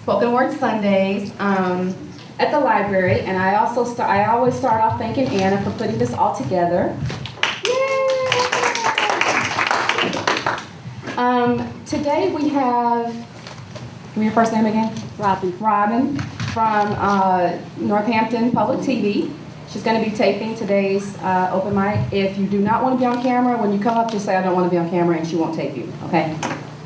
Spoken Word Sundays at the library, and I always start off thanking Anna for putting this all together. Yay! Today we have, give me your first name again? Robin from Northampton Public TV. She's going to be taping today's open mic. If you do not want to be on camera, when you come up, just say, I don't want to be on camera, and she won't tape you, okay?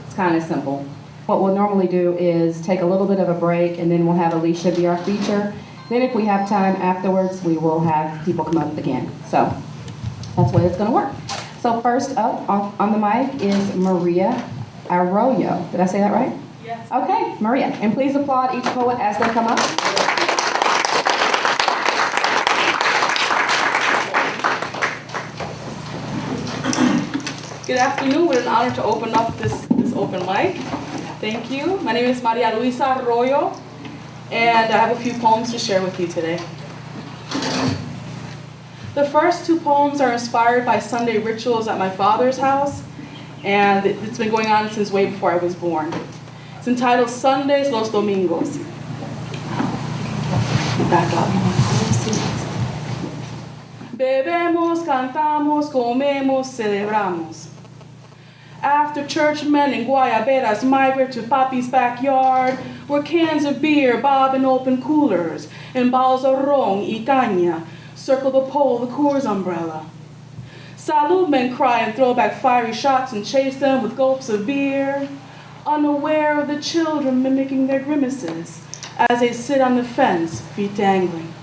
It's kind of simple. What we'll normally do is take a little bit of a break, and then we'll have Alysia be our feature. Then if we have time afterwards, we will have people come up again. So that's the way it's going to work. So first up on the mic is Maria Arroyo. Did I say that right? Yes. Okay, Maria. And please applaud each poet as they come up. Good afternoon. What an honor to open up this open mic. Thank you. My name is Maria Luisa Arroyo, and I have a few poems to share with you today. The first two poems are inspired by Sunday rituals at my father's house, and it's been going on since way before I was born. It's entitled Sundays los Domingos. Back up. Bebemos, cantamos, comemos, celebramos. After church, men in guayaberas migrate to Papi's backyard, where cans of beer bob in open coolers, and bottles of ron y caña circle the pole of the Coors umbrella. Salud men cry and throw back fiery shots and chase them with gulps of beer, unaware of the children mimicking their grimaces as they sit on the fence, feet dangling.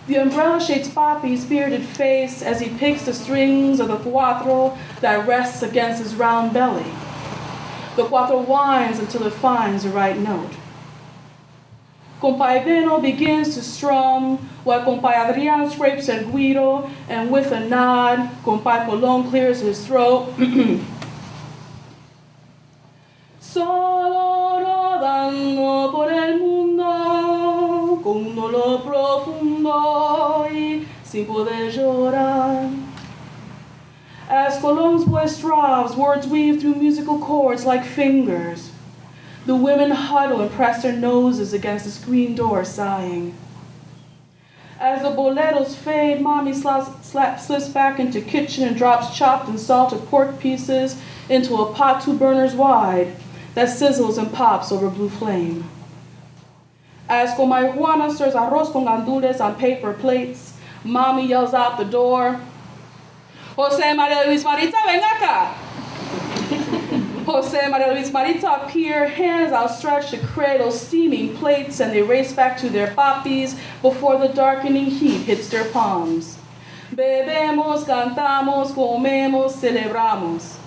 The umbrella shades Papi's bearded face as he picks the strings of the cuatro that rests against his round belly. The cuatro whines until it finds the right note. Compay Beno begins to strum, while Compay Adrian scrapes el guiro, and with a nod, Compay Colón clears his throat. Solo rodando por el mundo, con un dolor profundo y sin poder llorar. As Colón's voice throbs, words weave through musical chords like fingers. The women huddle and press their noses against the screen door, sighing. As the boleros fade, Mommy slips back into kitchen and drops chopped and salted pork pieces into a pot 2 burners wide that sizzles and pops over blue flame. As Comay Juana stirs arroz con gandules on paper plates, Mommy yells out the door, Jose Maria Luis Marita, ven acá! Jose Maria Luis Marita appear, hands outstretched to cradle steaming plates, and they race back to their papis before the darkening heat hits their palms. Bebemos, cantamos, comemos, celebramos.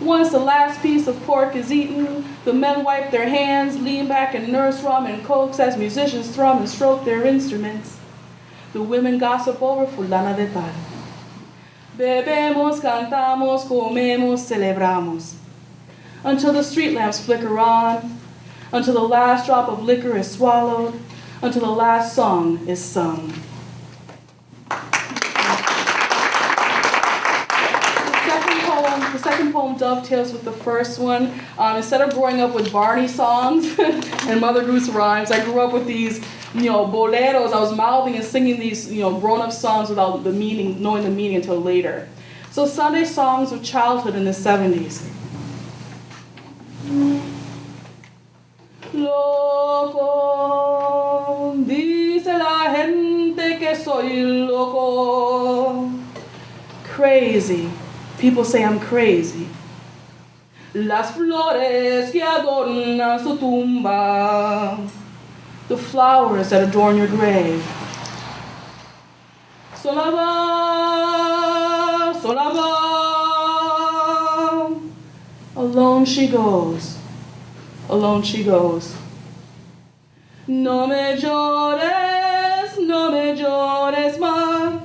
Once the last piece of pork is eaten, the men wipe their hands, lean back and nurse rum and cokes as musicians thrum and stroke their instruments. The women gossip over fulana de tal. Bebemos, cantamos, comemos, celebramos. Until the street lamps flicker on, until the last drop of liquor is swallowed, until the last song is sung. The second poem dovetails with the first one. Instead of growing up with Barney songs and Mother Goose rhymes, I grew up with these, boleros. I was mouthing and singing these, grown-up songs without knowing the meaning until later. So Sunday songs of childhood in the 70s. Loco, dice la gente que soy loco. Crazy. People say I'm crazy. Las flores que adornan su tumba. The flowers that adorn your grave. Sola va, sola va. Alone she goes. Alone she goes. No me llores más.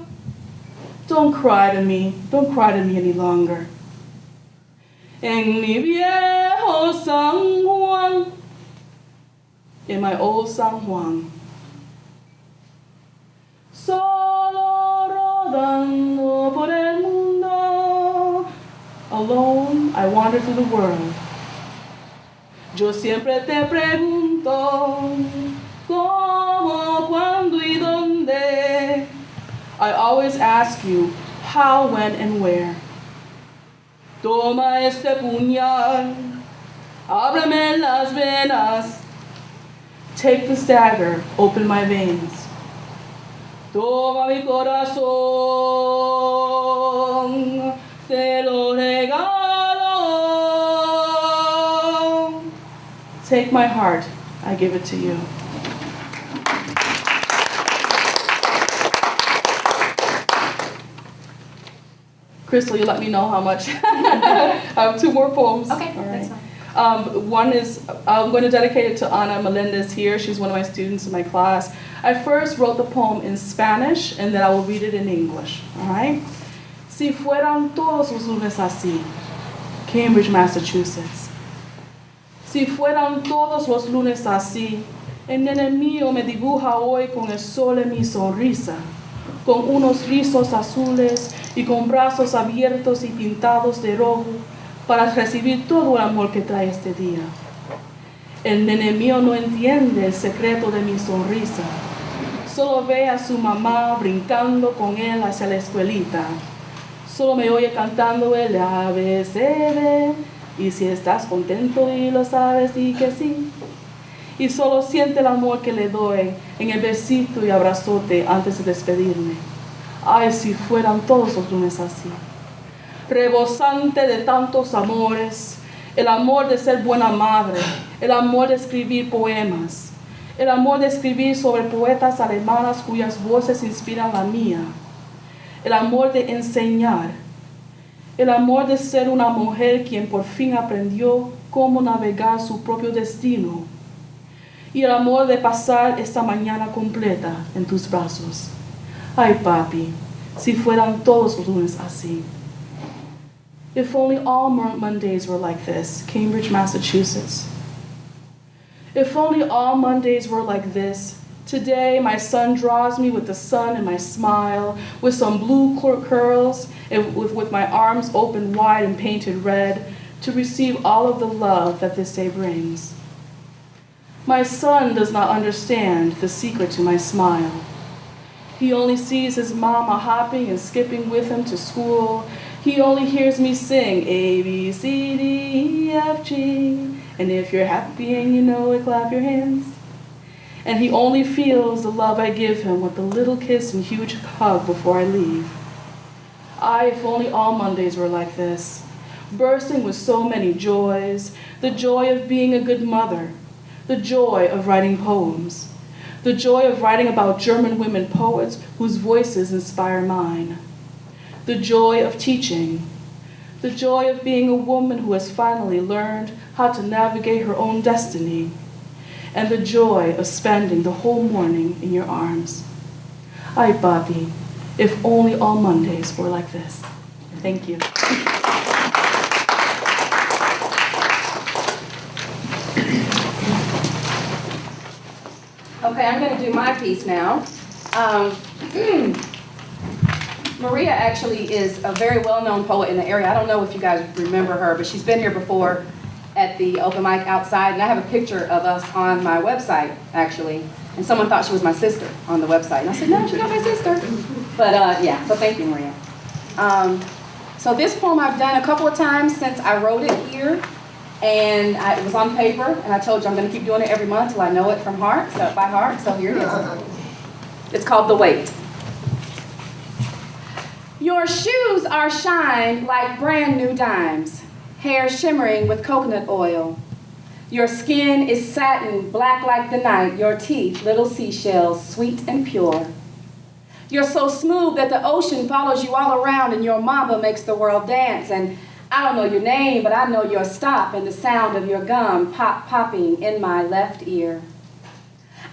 Don't cry to me any longer. En mi viejo San Juan, in my old San Juan. Solo rodando por el mundo. Alone, I wander through the world. Yo siempre te pregunto, ¿cómo, cuándo y dónde? I always ask you, how, when, and where. Toma este puñal, ábreme las venas. Take this dagger, open my veins. Toma mi corazón, te lo regalo. Take my heart, I give it to you. Crystal, you let me know how much. I have 2 more poems. Okay, all right. that's fine. One is, I'm going to dedicate it to Ana Melendez here. She's one of my students in my class. I first wrote the poem in Spanish, and then I will read it in English, all right? Si fueran todos los lunes así, Cambridge, Massachusetts. Si fueran todos los lunes así, el nene mío me dibuja hoy con el sol en mi sonrisa, con unos rizos azules y con brazos abiertos y pintados de rojo, para recibir todo el amor que trae este día. El nene mío no entiende el secreto de mi sonrisa. Solo ve a su mamá brincando con él hacia la escuelita. Solo me oye cantando el ABCD. Y si estás contento y lo sabes, di que sí. Y solo siente el amor que le doy en el besito y abrazote antes de despedirme. Ay, si fueran todos los lunes así. Rebosante de tantos amores, el amor de ser buena madre, el amor de escribir poemas, el amor de escribir sobre poetas alemanas cuyas voces inspiran la mía, el amor de enseñar, el amor de ser una mujer quien por fin aprendió cómo navegar su propio destino, y el amor de pasar esta mañana completa en tus brazos. Ay, papi, si fueran todos los lunes así. If only all Mondays were like this, Cambridge, Massachusetts. If only all Mondays were like this. Today, my son draws me with the sun in my smile, with some blue curls, and with my arms open wide and painted red, to receive all of the love that this day brings. My son does not understand the secret to my smile. He only sees his mama hopping and skipping with him to school. He only hears me sing A, B, C, D, E, F, G. And if you're happy and you know it, clap your hands. And he only feels the love I give him with a little kiss and huge hug before I leave. If only all Mondays were like this, bursting with so many joys, the joy of being a good mother, the joy of writing poems, the joy of writing about German women poets whose voices inspire mine, the joy of teaching, the joy of being a woman who has finally learned how to navigate her own destiny, and the joy of spending the whole morning in your arms. Ay, papi, if only all Mondays were like this. Thank you. Okay, I'm going to do my piece now. Maria actually is a very well-known poet in the area. I don't know if you guys remember her, but she's been here before at the open mic outside, and I have a picture of us on my website, actually. And someone thought she was my sister on the website. And I said, no, she's not my sister. But yeah, so thank you, Maria. So this poem I've done a couple of times since I wrote it here. And it was on paper, and I told you I'm going to keep doing it every month till I know it from heart, by heart. So here it is. It's called The Weight. Your shoes are shined like brand new dimes, hair shimmering with coconut oil. Your skin is satin, black like the night, your teeth, little seashells, sweet and pure. You're so smooth that the ocean follows you all around, and your mama makes the world dance. And I don't know your name, but I know your stop and the sound of your gum popping in my left ear.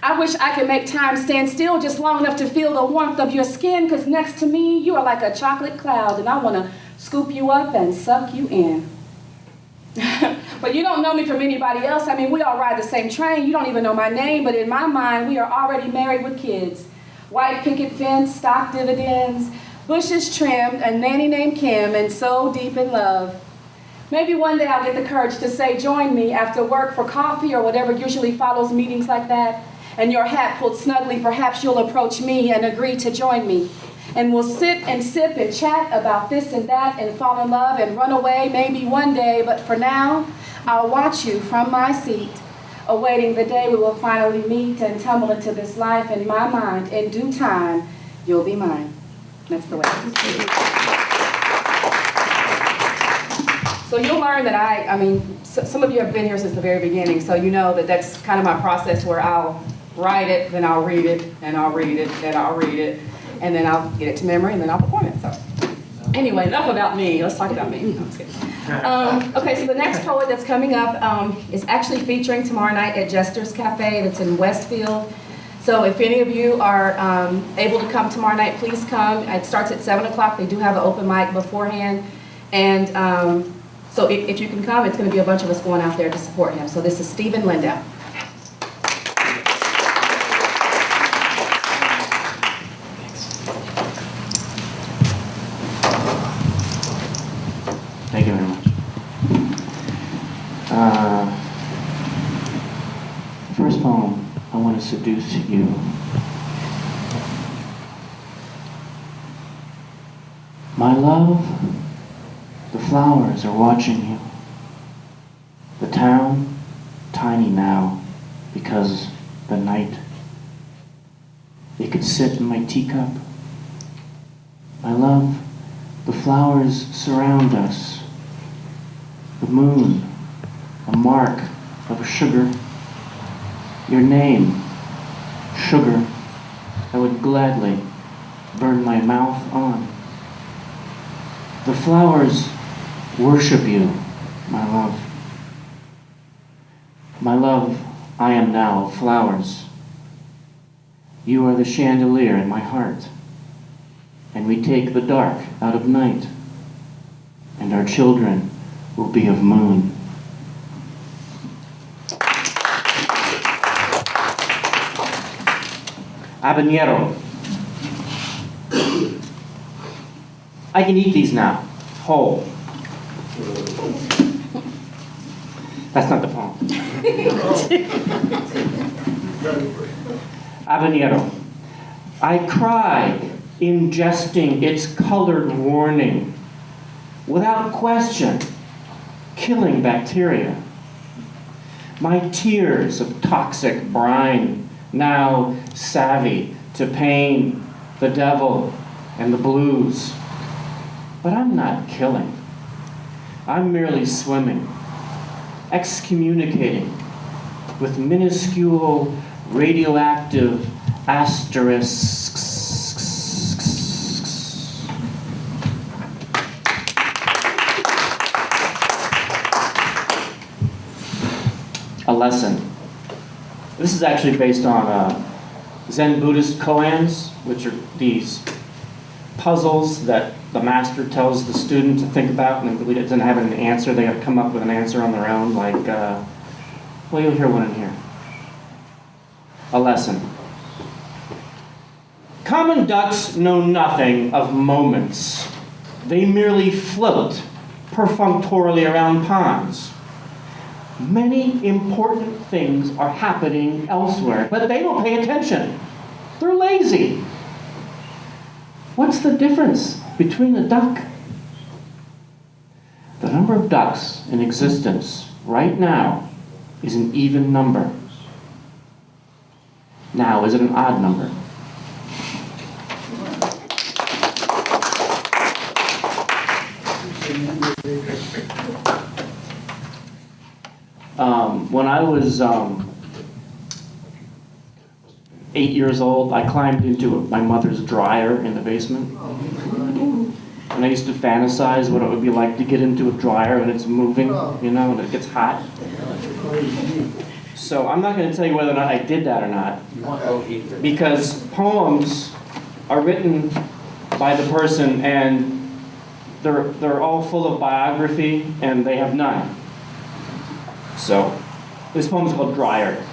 I wish I could make time stand still just long enough to feel the warmth of your skin, because next to me, you are like a chocolate cloud, and I want to scoop you up and suck you in. But you don't know me from anybody else. I mean, we all ride the same train. You don't even know my name, but in my mind, we are already married with kids. White picket fence, stock dividends, bushes trimmed, a nanny named Kim, and so deep in love. Maybe one day I'll get the courage to say, join me after work for coffee or whatever usually follows meetings like that. And your hat pulled snugly, perhaps you'll approach me and agree to join me. And we'll sit and sip and chat about this and that and fall in love and run away maybe one day. But for now, I'll watch you from my seat, awaiting the day we will finally meet and tumble into this life in my mind. In due time, you'll be mine. That's the way it is. So you'll learn that some of you have been here since the very beginning, so you know that that's kind of my process where I'll write it, then I'll read it, and I'll read it, then I'll read it, and then I'll get it to memory, and then I'll perform it. So anyway, enough about me. Let's talk about me. No, I'm just kidding. Okay, so the next poet that's coming up is actually featuring tomorrow night at Jester's Cafe. That's in Westfield. So if any of you are able to come tomorrow night, please come. It starts at 7 o'clock. They do have an open mic beforehand. And so if you can come, it's going to be a bunch of us going out there to support him. So this is Stephen Lindow. Thank you very much. First poem, I want to seduce you. My love, the flowers are watching you. The town, tiny now, because the night. They could sit in my teacup. My love, the flowers surround us. The moon, a mark of sugar. Your name, sugar, I would gladly burn my mouth on. The flowers worship you, my love. My love, I am now flowers. You are the chandelier in my heart, and we take the dark out of night, and our children will be of moon. Habanero. I can eat these now, whole. That's not the poem. Habanero. I cry, ingesting its colored warning, without question, killing bacteria. My tears of toxic brine, now savvy to pain, the devil, and the blues. But I'm not killing. I'm merely swimming, excommunicating with minuscule radioactive asterisks. A lesson. This is actually based on Zen Buddhist koans, which are these puzzles that the master tells the student to think about, and it doesn't have an answer. They got to come up with an answer on their own. Like, well, you'll hear one in here. A lesson. Common ducks know nothing of moments. They merely float perfunctorily around ponds. Many important things are happening elsewhere, but they don't pay attention. They're lazy. What's the difference between a duck? The number of ducks in existence right now is an even number. Now, is it an odd number? When I was 8 years old, I climbed into my mother's dryer in the basement. And I used to fantasize what it would be like to get into a dryer and it's moving, you know, and it gets hot. So I'm not going to tell you whether or not I did that or not, because poems are written by the person and they're all full of biography and they have none. So this poem is called Dryer.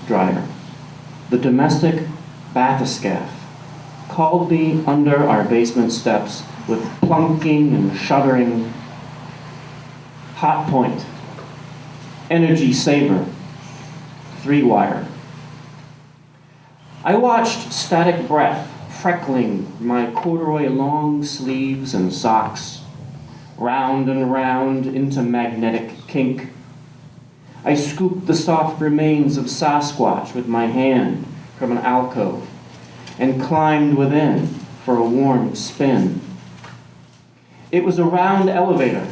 Dryer. The domestic bathyscaphe called me under our basement steps with plunking and shuddering. Hot point, energy saver, 3-wire. I watched static breath freckling my corduroy long sleeves and socks, round and round into magnetic kink. I scooped the soft remains of Sasquatch with my hand from an alcove and climbed within for a warm spin. It was a round elevator,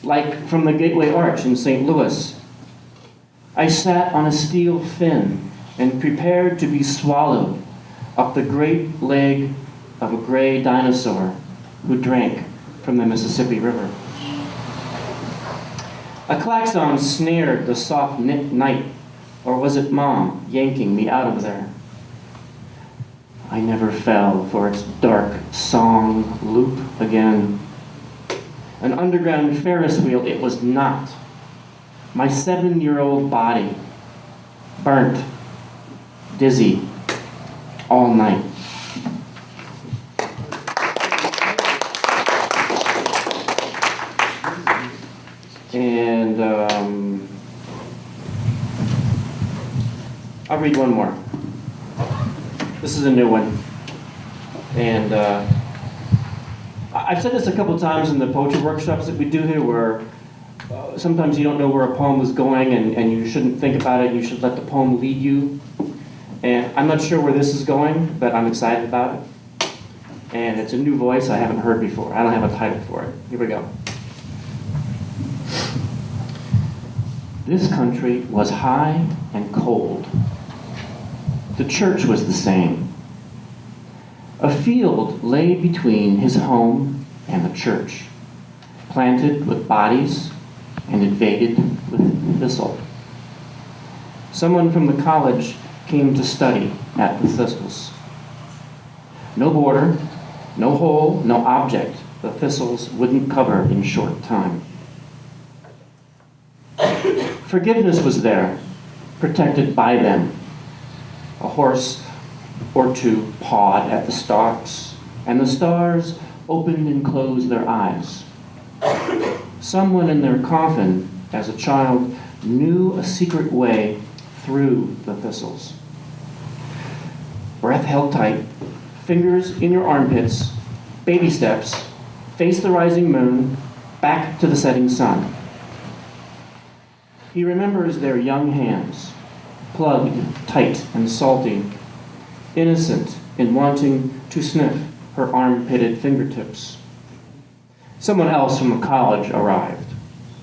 like from the Gateway Arch in St. Louis. I sat on a steel fin and prepared to be swallowed up the great leg of a gray dinosaur who drank from the Mississippi River. A klaxon snared the soft night, or was it Mom yanking me out of there? I never fell for its dark song loop again. An underground Ferris wheel it was not. My 7-year-old body, burnt, dizzy, all night. And I'll read one more. This is a new one. And I've said this a couple times in the poetry workshops that we do here, where sometimes you don't know where a poem is going and you shouldn't think about it. You should let the poem lead you. And I'm not sure where this is going, but I'm excited about it. And it's a new voice I haven't heard before. I don't have a title for it. Here we go. This country was high and cold. The church was the same. A field lay between his home and the church, planted with bodies and invaded with thistle. Someone from the college came to study at the thistles. No border, no hole, no object the thistles wouldn't cover in short time. Forgiveness was there, protected by them. A horse or two pawed at the stalks, and the stars opened and closed their eyes. Someone in their coffin, as a child, knew a secret way through the thistles. Breath held tight, fingers in your armpits, baby steps, face the rising moon, back to the setting sun. He remembers their young hands, plugged tight and salty, innocent in wanting to sniff her armpitted fingertips. Someone else from the college arrived,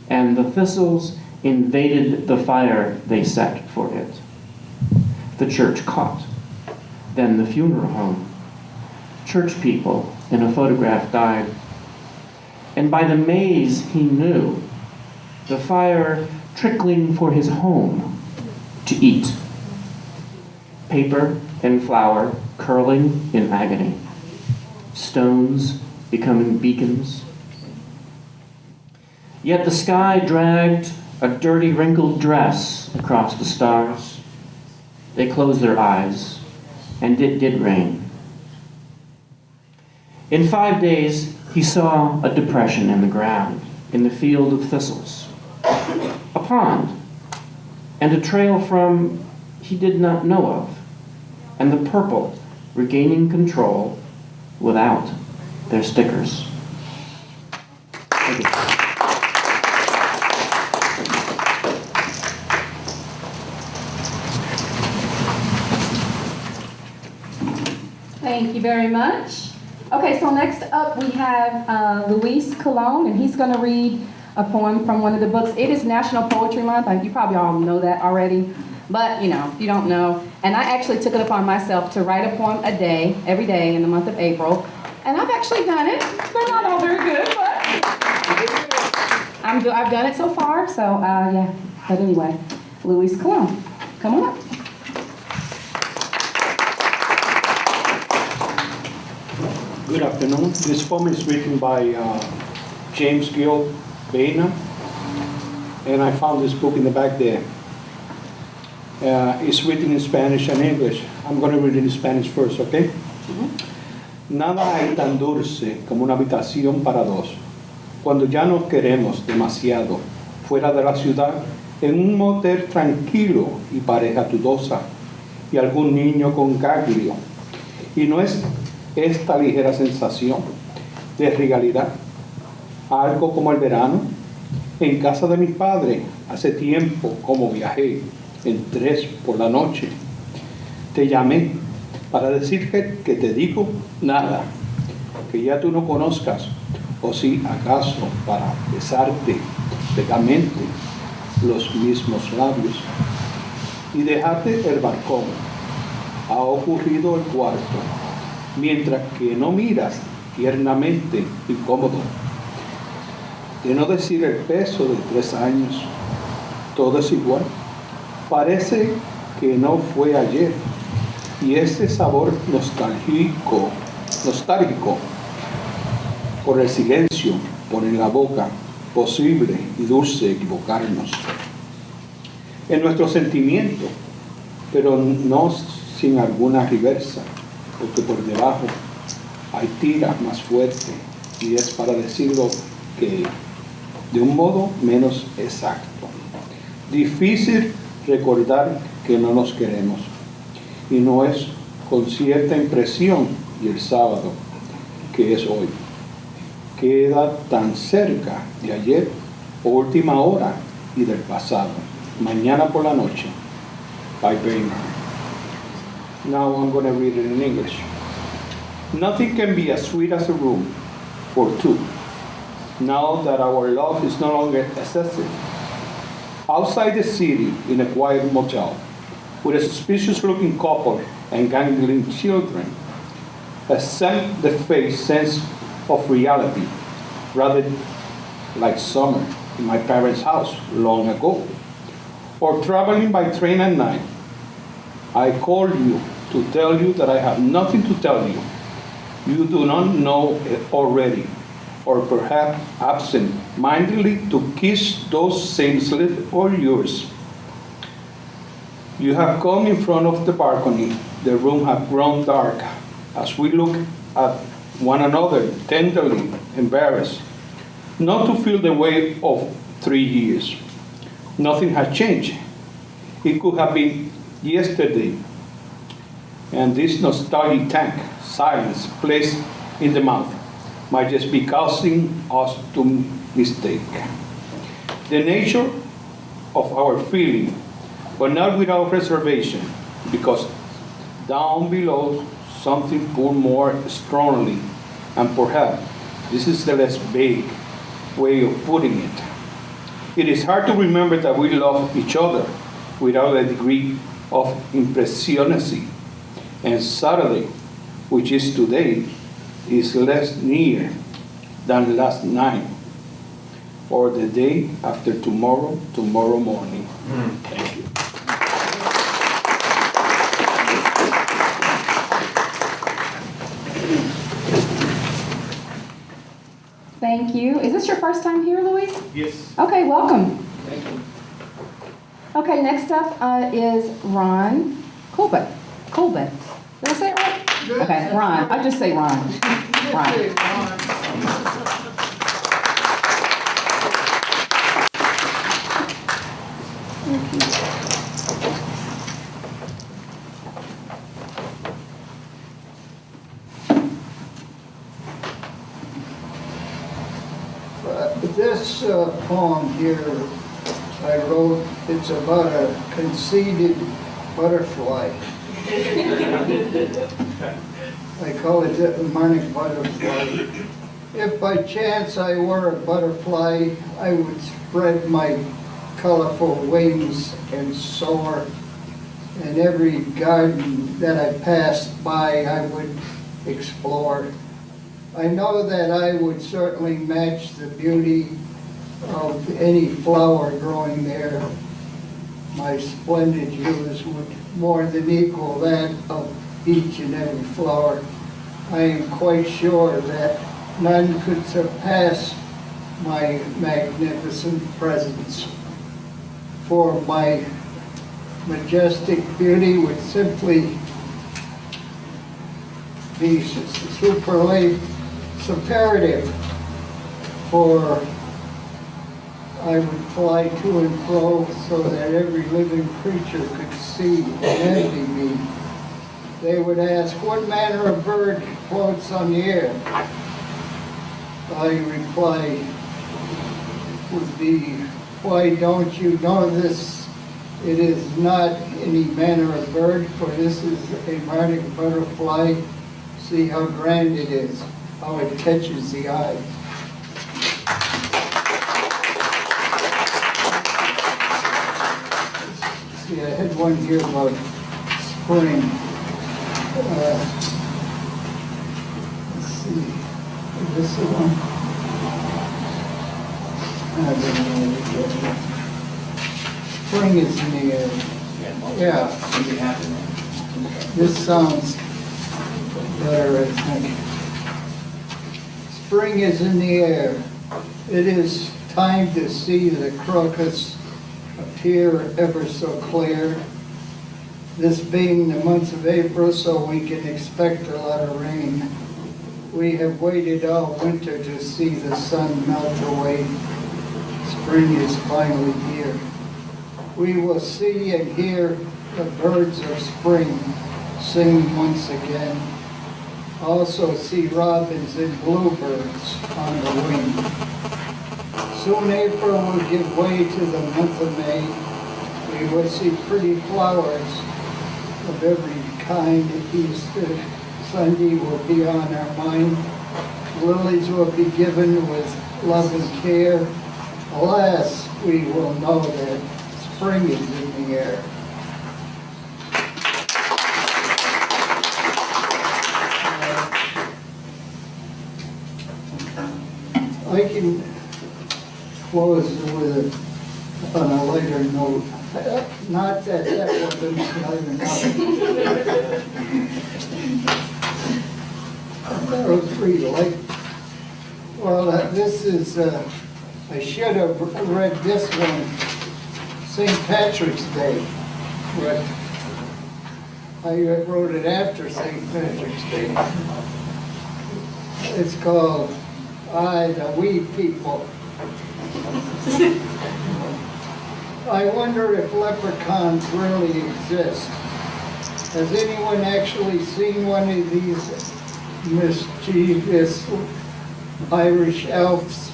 and the thistles invaded the fire they set for it. The church caught, then the funeral home. Church people in a photograph died. And by the maze he knew, the fire trickling for his home to eat. Paper and flour curling in agony. Stones becoming beacons. Yet the sky dragged a dirty, wrinkled dress across the stars. They closed their eyes, and it did rain. In 5 days, he saw a depression in the ground, in the field of thistles, a pond, and a trail from he did not know of, and the purple regaining control without their stickers. Thank you. Thank you very much. Okay, so next up we have Luis Colon, and he's going to read a poem from one of the books. It is National Poetry Month. You probably all know that already, but if you don't know. And I actually took it upon myself to write a poem a day, every day in the month of April. And I've actually done it. They're not all very good, but I've done it so far. So yeah, but anyway, Luis Colon, come on up. Good afternoon. This poem is written by James Gill Bader, and I found this book in the back there. It's written in Spanish and English. I'm going to read it in Spanish first, okay? Mm-hmm. Nada hay tan dulce como una habitación para dos, cuando ya nos queremos demasiado, fuera de la ciudad, en un motel tranquilo y pareja dudosa, y algún niño con gaglio. Y no es esta ligera sensación de regalidad, algo como el verano. En casa de mi padre, hace tiempo como viajé, en 3 por la noche, te llamé para decirte que te digo nada, que ya tú no conozcas, o si acaso para besarte pegamente los mismos labios y dejarte el balcón. Ha ocurrido el cuarto, mientras que no miras tiernamente incómodo. De no decir el peso de 3 años, todo es igual. Parece que no fue ayer, y ese sabor nostálgico por el silencio, pone en la boca, posible y dulce equivocarnos en nuestro sentimiento, pero no sin alguna reversa, porque por debajo hay tiras más fuerte, y es para decirlo que de un modo menos exacto. Difícil recordar que no nos queremos, y no es con cierta impresión, y el sábado, que es hoy, queda tan cerca de ayer o última hora y del pasado, mañana por la noche, by Bradenburg. Now I'm going to read it in English. Nothing can be as sweet as a room for two, now that our love is no longer excessive. Outside the city, in a quiet motel, with a suspicious-looking couple and gangling children, a the-face sense of reality, rather like summer in my parents' house long ago, or traveling by train at night. I call you to tell you that I have nothing to tell you. You do not know it already, or perhaps absent-mindedly to kiss those same lips of yours. You have come in front of the balcony. The room has grown dark as we look at one another, tenderly embarrassed, not to feel the weight of 3 years. Nothing has changed. It could have been yesterday, and this nostalgic tank, silence placed in the mouth, might just be causing us to mistake the nature of our feeling, but not without reservation, because down below something pulled more strongly, and perhaps this is the less vague way of putting it. It is hard to remember that we love each other without a degree of impressionism, and Saturday, which is today, is less near than last night, or the day after tomorrow morning. Thank you. Thank you. Is this your first time here, Luis? Yes. Okay, welcome. Thank you. Okay, next up is Ron Coolbeth. Coolbeth. Did I say it right? Good. Okay, Ron. I just say Ron. Ron. This poem here I wrote, it's about a conceited butterfly. I call it the demonic butterfly. If by chance I were a butterfly, I would spread my colorful wings and soar. And every garden that I passed by, I would explore. I know that I would certainly match the beauty of any flower growing there. My splendid hues would more than equal that of each and every flower. I am quite sure that none could surpass my magnificent presence. For my majestic beauty would simply be superlative for I would fly to and fro so that every living creature could see and envy me. They would ask, what manner of bird floats on the air? I reply would be, why don't you know this? It is not any manner of bird, for this is a Mardic butterfly. See how grand it is, how it catches the eye. See, I had one here about spring. Let's see, is this the one? I don't know what it is. Spring is in the air. Yeah. This sounds better, I think. Spring is in the air. It is time to see the crocus appear ever so clear. This being the month of April, so we can expect a lot of rain. We have waited all winter to see the sun melt away. Spring is finally here. We will see and hear the birds of spring sing once again. Also see robins and bluebirds on the wing. Soon April will give way to the month of May. We will see pretty flowers of every kind. Easter Sunday will be on our mind. Lilies will be given with love and care. Alas, we will know that spring is in the air. I can close with on a lighter note. Not that wasn't lighter note. That was pretty light. Well, this is, I should have read this one, St. Patrick's Day, but I wrote it after St. Patrick's Day. It's called the wee people. I wonder if leprechauns really exist. Has anyone actually seen one of these mischievous Irish elves?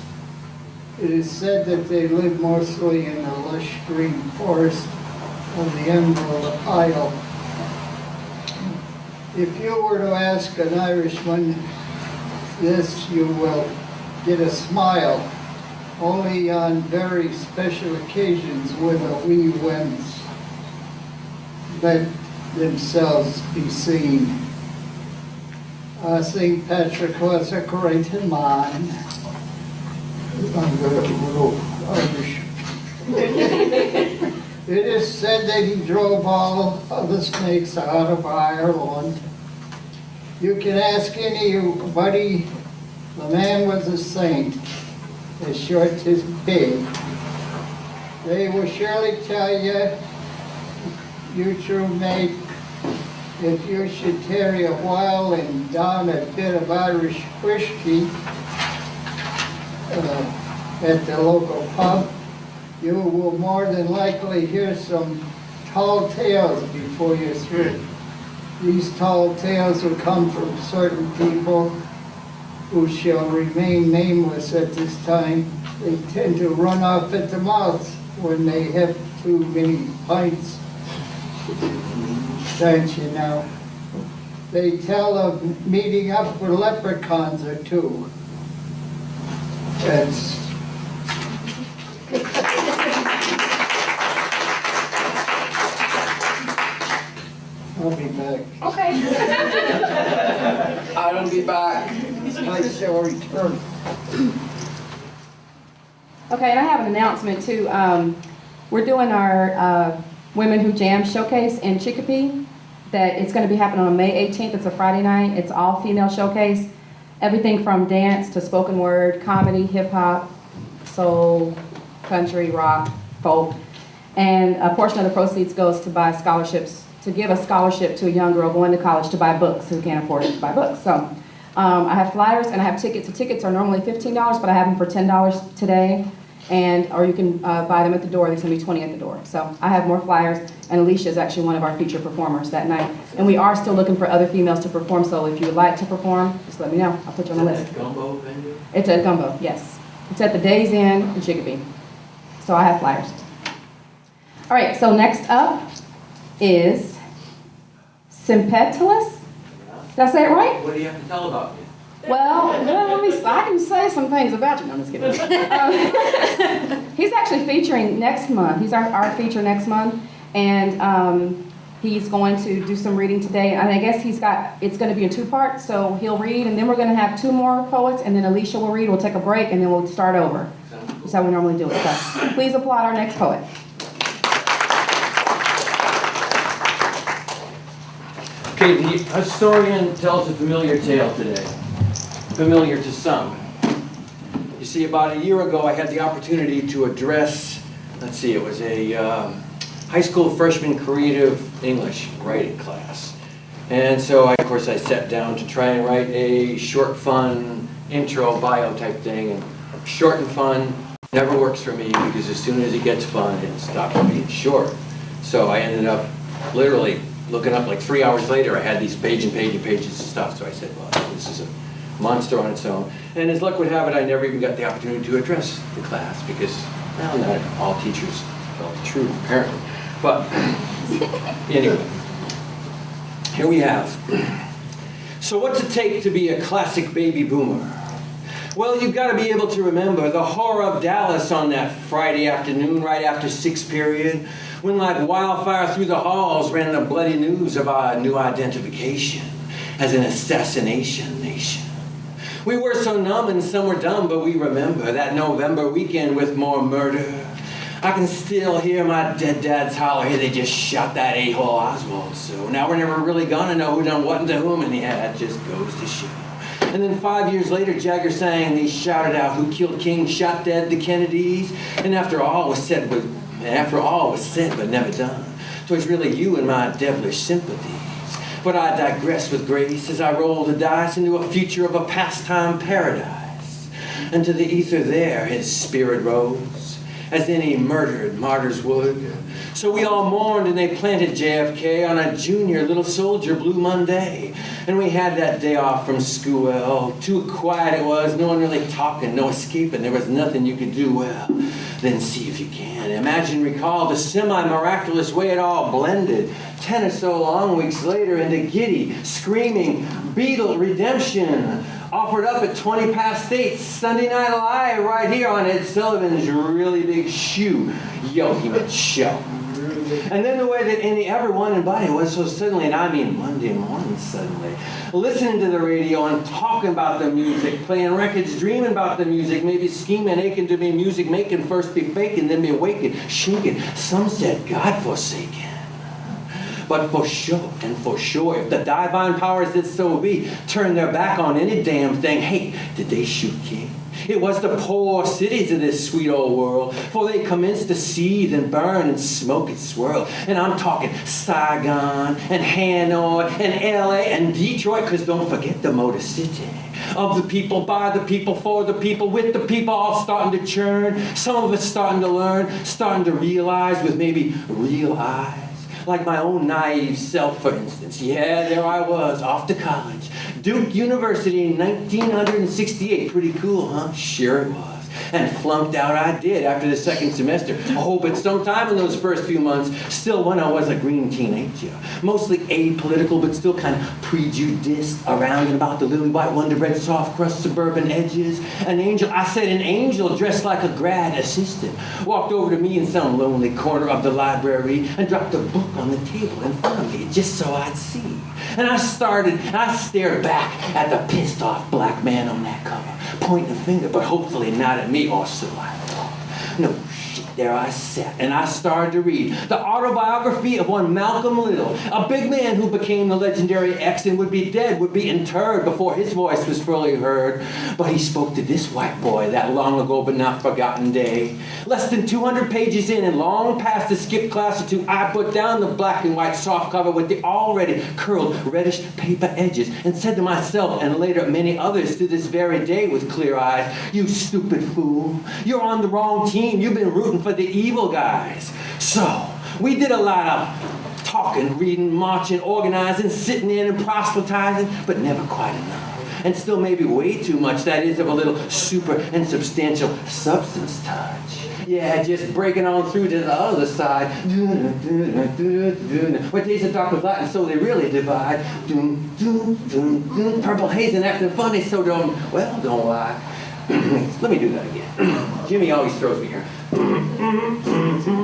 It is said that they live mostly in the lush green forest of the Emerald Isle. If you were to ask an Irishman this, you will get a smile. Only on very special occasions will the wee ones let themselves be seen. St. Patrick was a great man. I'm going to little Irish. It is said that he drove all of the snakes out of Ireland. You can ask anybody, the man was a saint, as short as big. They will surely tell you, you true mate, if you should tarry a while and down a bit of Irish whiskey at the local pub, you will more than likely hear some tall tales before you're through. These tall tales will come from certain people who shall remain nameless at this time. They tend to run off at the mouth when they have too many pints. Don't you know? They tell of meeting up with leprechauns or two. That's I'll be back. Okay. I'll be back. I shall return. Okay, and I have an announcement too. We're doing our Women Who Jam showcase in Chicopee. That it's going to be happening on May 18th. It's a Friday night. It's all female showcase. Everything from dance to spoken word, comedy, hip hop, soul, country, rock, folk. And a portion of the proceeds goes to buy scholarships to give a scholarship to a young girl going to college to buy books who can't afford to buy books. So I have flyers and I have tickets. The tickets are normally $15, but I have them for $10 today. Or you can buy them at the door. There's going to be $20 at the door. So I have more flyers, and Alysia is actually one of our featured performers that night. And we are still looking for other females to perform, so if you would like to perform, just let me know. I'll put you on the list. Gumbo venue? It's at Gumbo, yes. It's at the Days Inn in Chicopee. So I have flyers. All right, so next up is Sympetalous. Did I say it right? What do you have to tell about me? Well, I can say some things about you. No, I'm just kidding. He's actually featuring next month. He's our feature next month, and he's going to do some reading today. And I guess it's going to be in 2 parts. So he'll read, and then we're going to have 2 more poets, and then Alysia will read. We'll take a break, and then we'll start over. That's how we normally do it. So please applaud our next poet. Okay, the historian tells a familiar tale today. Familiar to some. You see, about a year ago, I had the opportunity to address, it was a high school freshman creative English writing class. And so, of course, I sat down to try and write a short, fun intro bio type thing. And short and fun never works for me because as soon as it gets fun, it stops being short. So I ended up literally looking up like 3 hours later, I had these pages and pages of stuff. So I said, well, this is a monster on its own. And as luck would have it, I never even got the opportunity to address the class because, well, not all teachers tell the truth, apparently. But anyway, here we have. So what's it take to be a classic baby boomer? Well, you've got to be able to remember the horror of Dallas on that Friday afternoon right after 6th period, when like wildfire through the halls ran the bloody news of our new identification as an assassination nation. We were so numb and some were dumb, but we remember that November weekend with more murder. I can still hear my dead dads holler, hey, they just shot that a-hole Oswald, so now we're never really gonna know who done what and to whom, and yeah, it just goes to show. And then 5 years later, Jagger sang, they shouted out, who killed King, shot dead the Kennedys, and after all was said but never done, 'twas really you and my devilish sympathies. But I digress with grace as I roll the dice into a future of a pastime paradise. And to the ether there his spirit rose, as any murdered martyrs would. So we all mourned and they planted JFK on a junior little soldier blue Monday. And we had that day off from school. Well, too quiet it was, no one really talking, no escaping, there was nothing you could do. Well, then see if you can. Imagine, recall the semi-miraculous way it all blended. 10 or so long weeks later into giddy, screaming, Beatle redemption. Offered up at 20 past 8, Sunday Night Live right here on Ed Sullivan's really big shoe. Yo, he meant show. And then the way that everyone in body was so suddenly, and I mean Monday morning suddenly, listening to the radio and talking about the music, playing records, dreaming about the music, maybe scheming, aching to be music making, first be faking, then be awakened, shaking. Some said God forsaken. But for sure, if the divine powers that so be turn their back on any damn thing, hey, did they shoot King? It was the poor cities of this sweet old world, for they commenced to seethe and burn and smoke and swirl. And I'm talking Saigon and Hanoi and LA and Detroit, because don't forget the Motor City. Of the people, by the people, for the people, with the people, all starting to churn. Some of us starting to learn, starting to realize with maybe real eyes. Like my own naive self, for instance. Yeah, there I was, off to college. Duke University in 1968. Pretty cool, huh? Sure it was. And flunked out I did after the 2nd semester. Oh, but sometime in those first few months, still when I was a green teenager. Mostly apolitical, but still kind of prejudiced around and about the lily white Wonder Bread soft crust suburban edges. An angel dressed like a grad assistant, walked over to me in some lonely corner of the library and dropped a book on the table in front of me just so I'd see. And I stared back at the pissed off black man on that cover, pointing a finger, but hopefully not at me, or so I thought. No shit. there I sat, and I started to read the autobiography of one Malcolm Little, a big man who became the legendary X and would be dead, would be interred before his voice was fully heard. But he spoke to this white boy that long ago but not forgotten day. Less than 200 pages in and long past the skip class or two, I put down the black and white soft cover with the already curled reddish paper edges and said to myself, and later many others to this very day with clear eyes, "You stupid fool, you're on the wrong team. You've been rooting for the evil guys." So we did a lot of talking, reading, marching, organizing, sitting in and proselytizing, but never quite enough. And still maybe way too much, that is, of a little super and substantial substance touch. Yeah, just breaking on through to the other side. What days are dark with light, and so they really divide. Purple haze and acting funny, so don't lie. Let me do that again. Jimmy always throws me here.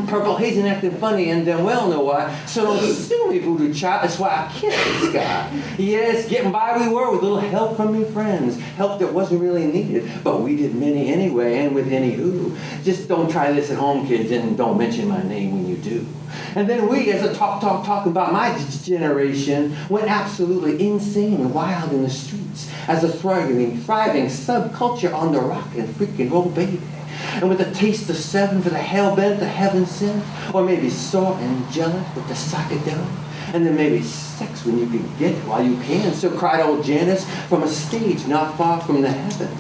Purple haze and acting funny, and then well know why. So don't sue me, voodoo child. That's why I kiss the sky. Yes, getting by we were with a little help from me friends. Help that wasn't really needed, but we did many anyway, and with any who. Just don't try this at home, kids, and don't mention my name when you do. And then we, as a talk about my generation, went absolutely insane and wild in the streets as a thriving subculture on the rock and freaking roll baby. And with a taste of seven for the hell-bent, the heaven sent, or maybe sore and jealous with the psychedelic, and then maybe sex when you can get it while you can. So cried old Janice from a stage not far from the heaven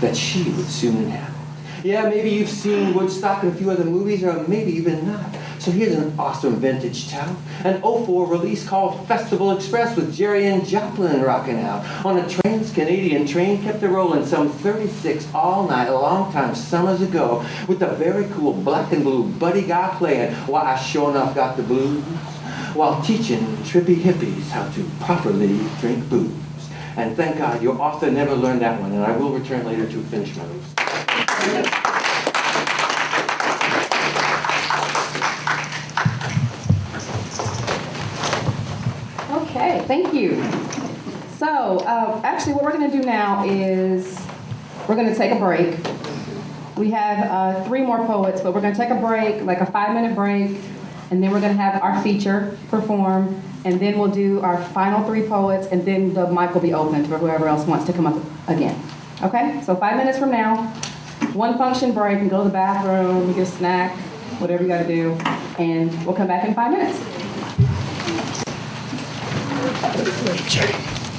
that she would soon inhabit. Yeah, maybe you've seen Woodstock and a few other movies, or maybe even not. So here's an awesome vintage tout, an '04 release called Festival Express with Jerry and Joplin rocking out. On a trans-Canadian train kept it rolling some 36 all night a long time summers ago with a very cool black and blue buddy guy playing Why I Sure Enough Got the Blues while teaching trippy hippies how to properly drink booze. And thank God your author never learned that one, and I will return later to finish my notes. Okay, thank you. So, actually what we're going to do now is we're going to take a break. We have 3 more poets, but we're going to take a break, like a 5-minute break, and then we're going to have our feature perform, and then we'll do our final 3 poets, and then the mic will be open for whoever else wants to come up again. Okay, so 5 minutes from now, 1 function break, and go to the bathroom, get a snack, whatever you got to do, and we'll come back in 5 minutes. Jerry,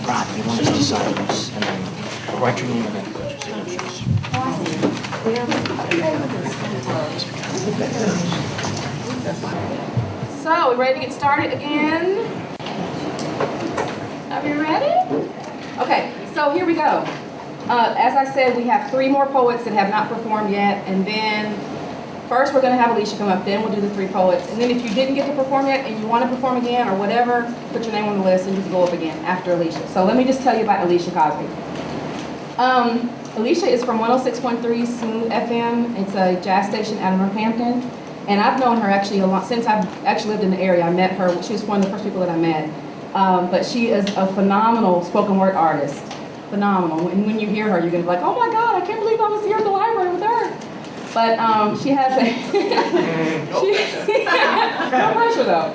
Rob, you want to do silence, and then write your name and then put your signatures. So, we ready to get started again? Are we ready? Okay, so here we go. As I said, we have 3 more poets that have not performed yet, and then first we're going to have Alysia come up, then we'll do the 3 poets. And then if you didn't get to perform yet and you want to perform again or whatever, put your name on the list and you can go up again after Alysia. So let me just tell you about Alysia Cosby. Alysia is from 106.3 Smooth FM. It's a jazz station out of Northampton. And I've known her actually a lot, since I've actually lived in the area. I met her, she was one of the first people that I met. But she is a phenomenal spoken word artist. Phenomenal. And when you hear her, you're going to be like, oh my God, I can't believe I was here at the library with her. But she has a, no pressure though.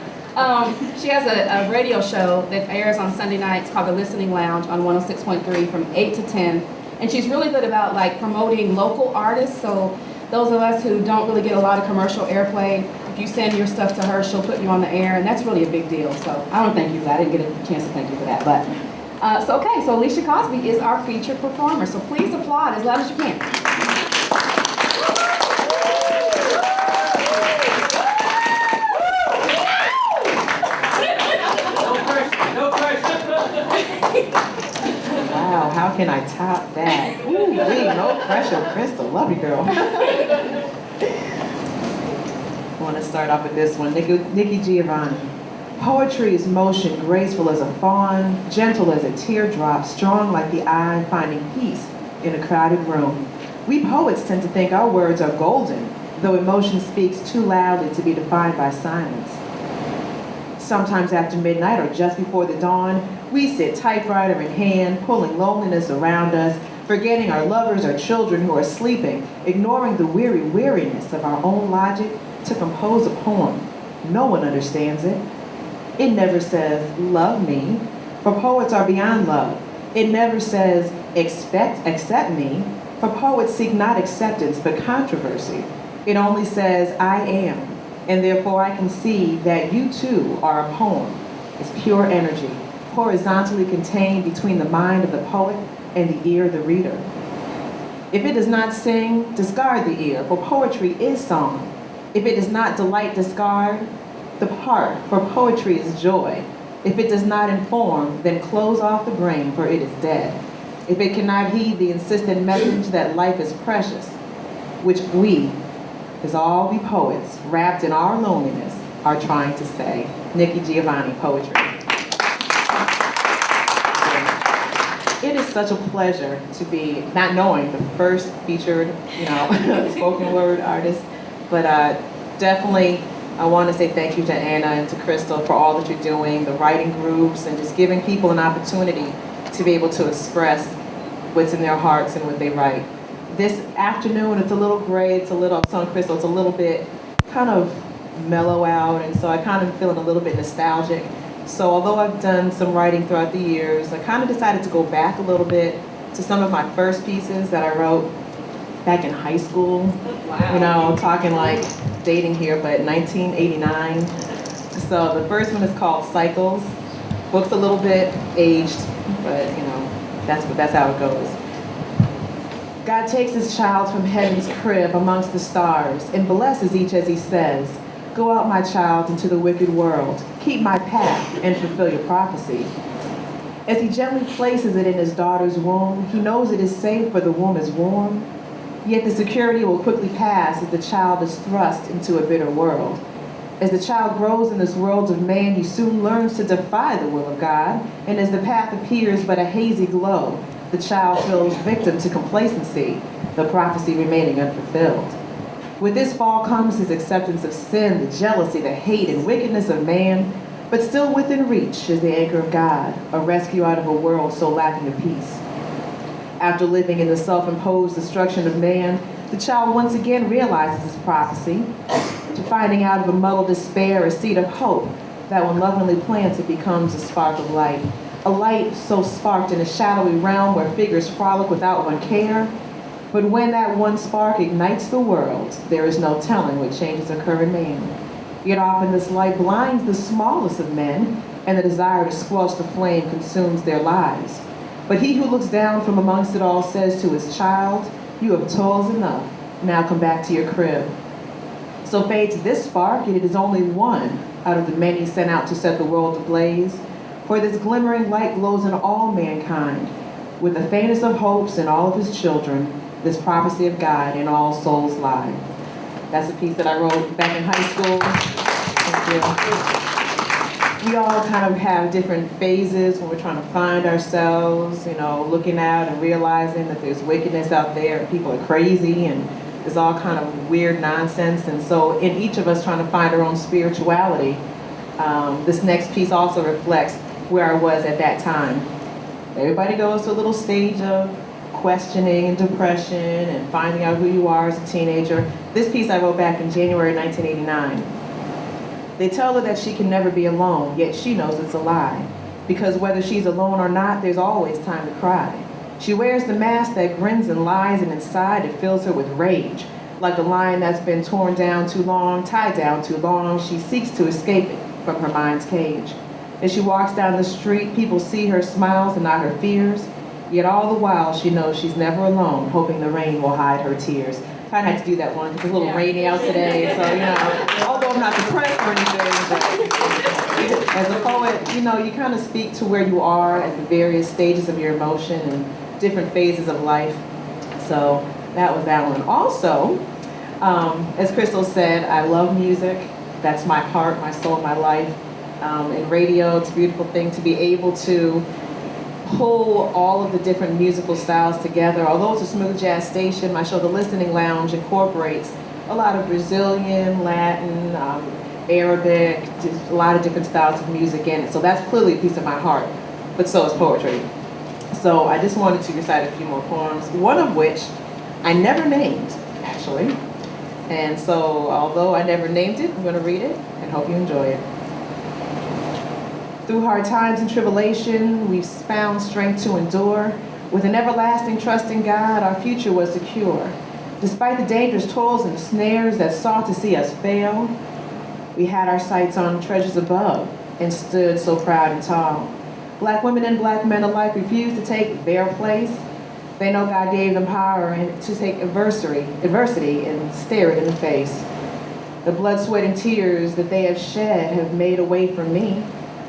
She has a radio show that airs on Sunday nights called The Listening Lounge on 106.3 from 8 to 10. And she's really good about like promoting local artists. So those of us who don't really get a lot of commercial airplay, if you send your stuff to her, she'll put you on the air, and that's really a big deal. So I don't thank you for that. I didn't get a chance to thank you for that. But so Alysia Cosby is our featured performer. So please applaud as loud as you can. Wow, how can I top that? Ooh, no pressure, Crystal. Love you, girl. I want to start off with this one. Nikki Giovanni. Poetry is motion, graceful as a fawn, gentle as a teardrop, strong like the eye, finding peace in a crowded room. We poets tend to think our words are golden, though emotion speaks too loudly to be defined by silence. Sometimes after midnight or just before the dawn, we sit typewriter in hand, pulling loneliness around us, forgetting our lovers, our children who are sleeping, ignoring the weary weariness of our own logic to compose a poem. No one understands it. It never says, love me, for poets are beyond love. It never says, accept me, for poets seek not acceptance, but controversy. It only says, I am, and therefore I can see that you too are a poem. It's pure energy, horizontally contained between the mind of the poet and the ear of the reader. If it does not sing, discard the ear, for poetry is song. If it does not delight, discard the part, for poetry is joy. If it does not inform, then close off the brain, for it is dead. If it cannot heed the insistent message that life is precious, which we, as all we poets, wrapped in our loneliness, are trying to say. Nikki Giovanni, poetry. It is such a pleasure to be, not knowing, the first featured, spoken word artist, but definitely I want to say thank you to Anna and to Crystal for all that you're doing, the writing groups, and just giving people an opportunity to be able to express what's in their hearts and what they write. This afternoon, it's a little gray, I was telling Crystal, it's a little bit kind of mellow out, and so I kind of feeling a little bit nostalgic. So although I've done some writing throughout the years, I kind of decided to go back a little bit to some of my first pieces that I wrote back in high school. Wow. Talking like dating here, but 1989. So the first one is called Cycles. Book's a little bit aged, but that's how it goes. God takes his child from heaven's crib amongst the stars and blesses each as he says, go out, my child, into the wicked world. Keep my path and fulfill your prophecy. As he gently places it in his daughter's womb, he knows it is safe, for the womb is warm. Yet the security will quickly pass as the child is thrust into a bitter world. As the child grows in this world of man, he soon learns to defy the will of God, and as the path appears but a hazy glow, the child falls victim to complacency, the prophecy remaining unfulfilled. With this fall comes his acceptance of sin, the jealousy, the hate, and wickedness of man, but still within reach is the anchor of God, a rescue out of a world so lacking of peace. After living in the self-imposed destruction of man, the child once again realizes his prophecy, to finding out of a muddled despair a seed of hope that when lovingly planted becomes a spark of light. A light so sparked in a shadowy realm where figures frolic without one care. But when that one spark ignites the world, there is no telling what changes occur in man. Yet often this light blinds the smallest of men, and the desire to squelch the flame consumes their lives. But he who looks down from amongst it all says to his child, you have toiled enough, now come back to your crib. So fades this spark, yet it is only one out of the many sent out to set the world ablaze. For this glimmering light glows in all mankind, with the faintest of hopes in all of his children, this prophecy of God in all souls lie. That's a piece that I wrote back in high school. Thank you. We all kind of have different phases when we're trying to find ourselves, looking out and realizing that there's wickedness out there and people are crazy and there's all kind of weird nonsense. And so in each of us trying to find our own spirituality, this next piece also reflects where I was at that time. Everybody goes to a little stage of questioning and depression and finding out who you are as a teenager. This piece I wrote back in January 1989. They tell her that she can never be alone, yet she knows it's a lie. Because whether she's alone or not, there's always time to cry. She wears the mask that grins and lies, and inside it fills her with rage. Like the lion that's been torn down too long, tied down too long, she seeks to escape it from her mind's cage. As she walks down the street, people see her smiles and not her fears. Yet all the while, she knows she's never alone, hoping the rain will hide her tears. I had to do that one because it's a little rainy out today, so, although I'm not depressed or anything, but as a poet, you kind of speak to where you are at the various stages of your emotion and different phases of life. So that was that one. Also, as Crystal said, I love music. That's my heart, my soul, my life. In radio, it's a beautiful thing to be able to pull all of the different musical styles together. Although it's a smooth jazz station, my show, The Listening Lounge, incorporates a lot of Brazilian, Latin, Arabic, just a lot of different styles of music in it. So that's clearly a piece of my heart, but so is poetry. So I just wanted to recite a few more poems, one of which I never named, actually. And so, although I never named it, I'm going to read it and hope you enjoy it. Through hard times and tribulation, we've found strength to endure. With an everlasting trust in God, our future was secure. Despite the dangerous toils and snares that sought to see us fail, we had our sights on treasures above and stood so proud and tall. Black women and black men alike refused to take their place. They know God gave them power to take adversity and stare it in the face. The blood, sweat, and tears that they have shed have made a way for me,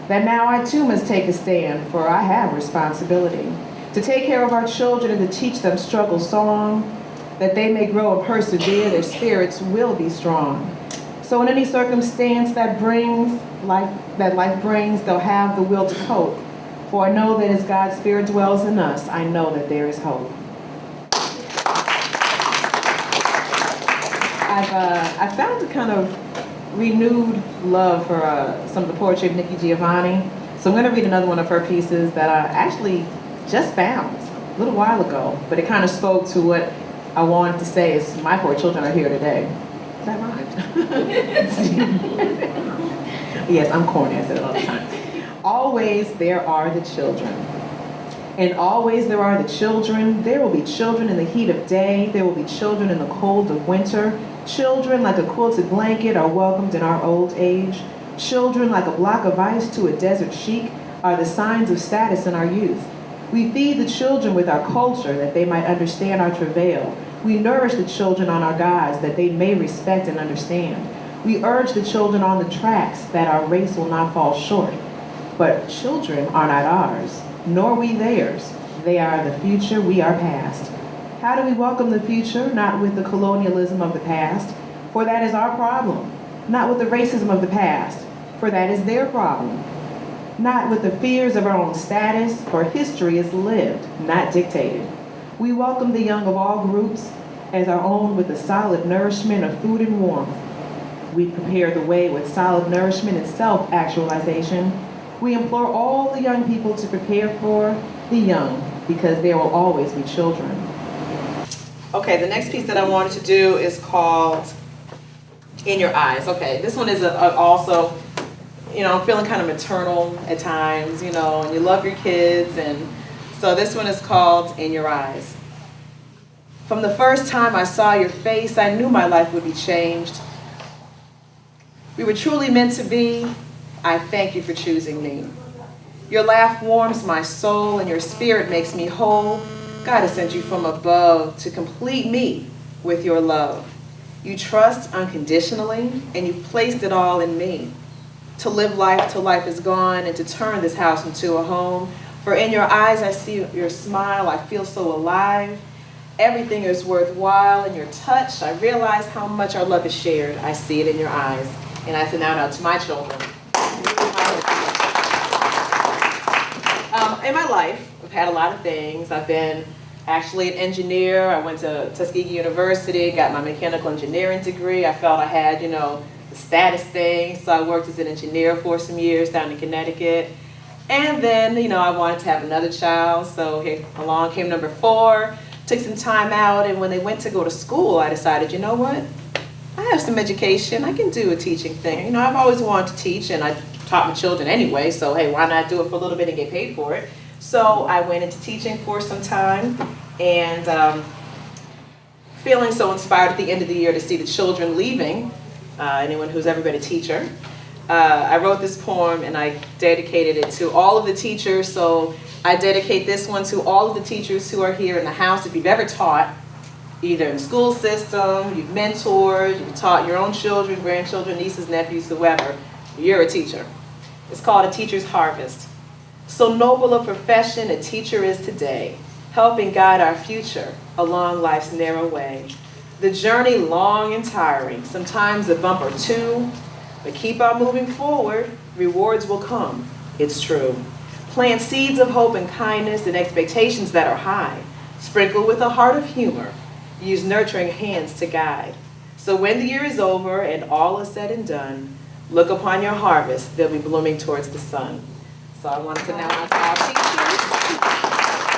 that now I too must take a stand, for I have responsibility to take care of our children and to teach them struggle song, that they may grow and persevere, their spirits will be strong. So in any circumstance that life brings, they'll have the will to cope. For I know that as God's Spirit dwells in us, I know that there is hope. I found a kind of renewed love for some of the poetry of Nikki Giovanni. So I'm going to read another one of her pieces that I actually just found a little while ago, but it kind of spoke to what I wanted to say as my four children are here today. That rhymed. Yes, I'm corny, I said it all the time. Always there are the children. And always there are the children. There will be children in the heat of day. There will be children in the cold of winter. Children like a quilted blanket are welcomed in our old age. Children like a block of ice to a desert chic are the signs of status in our youth. We feed the children with our culture that they might understand our travail. We nourish the children on our gods that they may respect and understand. We urge the children on the tracks that our race will not fall short. But children are not ours, nor we theirs. They are the future, we are past. How do we welcome the future? Not with the colonialism of the past, for that is our problem. Not with the racism of the past, for that is their problem. Not with the fears of our own status, for history is lived, not dictated. We welcome the young of all groups as our own with the solid nourishment of food and warmth. We prepare the way with solid nourishment and self-actualization. We implore all the young people to prepare for the young, because there will always be children. Okay, the next piece that I wanted to do is called In Your Eyes. Okay, this one is also, I'm feeling kind of maternal at times, and you love your kids, and so this one is called In Your Eyes. From the first time I saw your face, I knew my life would be changed. We were truly meant to be. I thank you for choosing me. Your laugh warms my soul and your spirit makes me whole. God has sent you from above to complete me with your love. You trust unconditionally and you've placed it all in me. To live life till life is gone and to turn this house into a home. For in your eyes I see your smile, I feel so alive. Everything is worthwhile in your touch. I realize how much our love is shared. I see it in your eyes. And I send that out to my children. In my life, I've had a lot of things. I've been actually an engineer. I went to Tuskegee University, got my mechanical engineering degree. I felt I had, the status thing. So I worked as an engineer for some years down in Connecticut. And then, I wanted to have another child. So here along came number 4. Took some time out. And when they went to go to school, I decided, you know what? I have some education. I can do a teaching thing. I've always wanted to teach, and I taught my children anyway, so hey, why not do it for a little bit and get paid for it? So I went into teaching for some time, and feeling so inspired at the end of the year to see the children leaving, anyone who's ever been a teacher, I wrote this poem and I dedicated it to all of the teachers. So I dedicate this one to all of the teachers who are here in the house. If you've ever taught, either in the school system, you've mentored, you've taught your own children, grandchildren, nieces, nephews, whoever, you're a teacher. It's called A Teacher's Harvest. So noble a profession a teacher is today, helping guide our future along life's narrow way. The journey long and tiring, sometimes a bump or two, but keep on moving forward, rewards will come, it's true. Plant seeds of hope and kindness and expectations that are high. Sprinkle with a heart of humor, use nurturing hands to guide. So when the year is over and all is said and done, look upon your harvest, they'll be blooming towards the sun. So I wanted to now ask our teachers.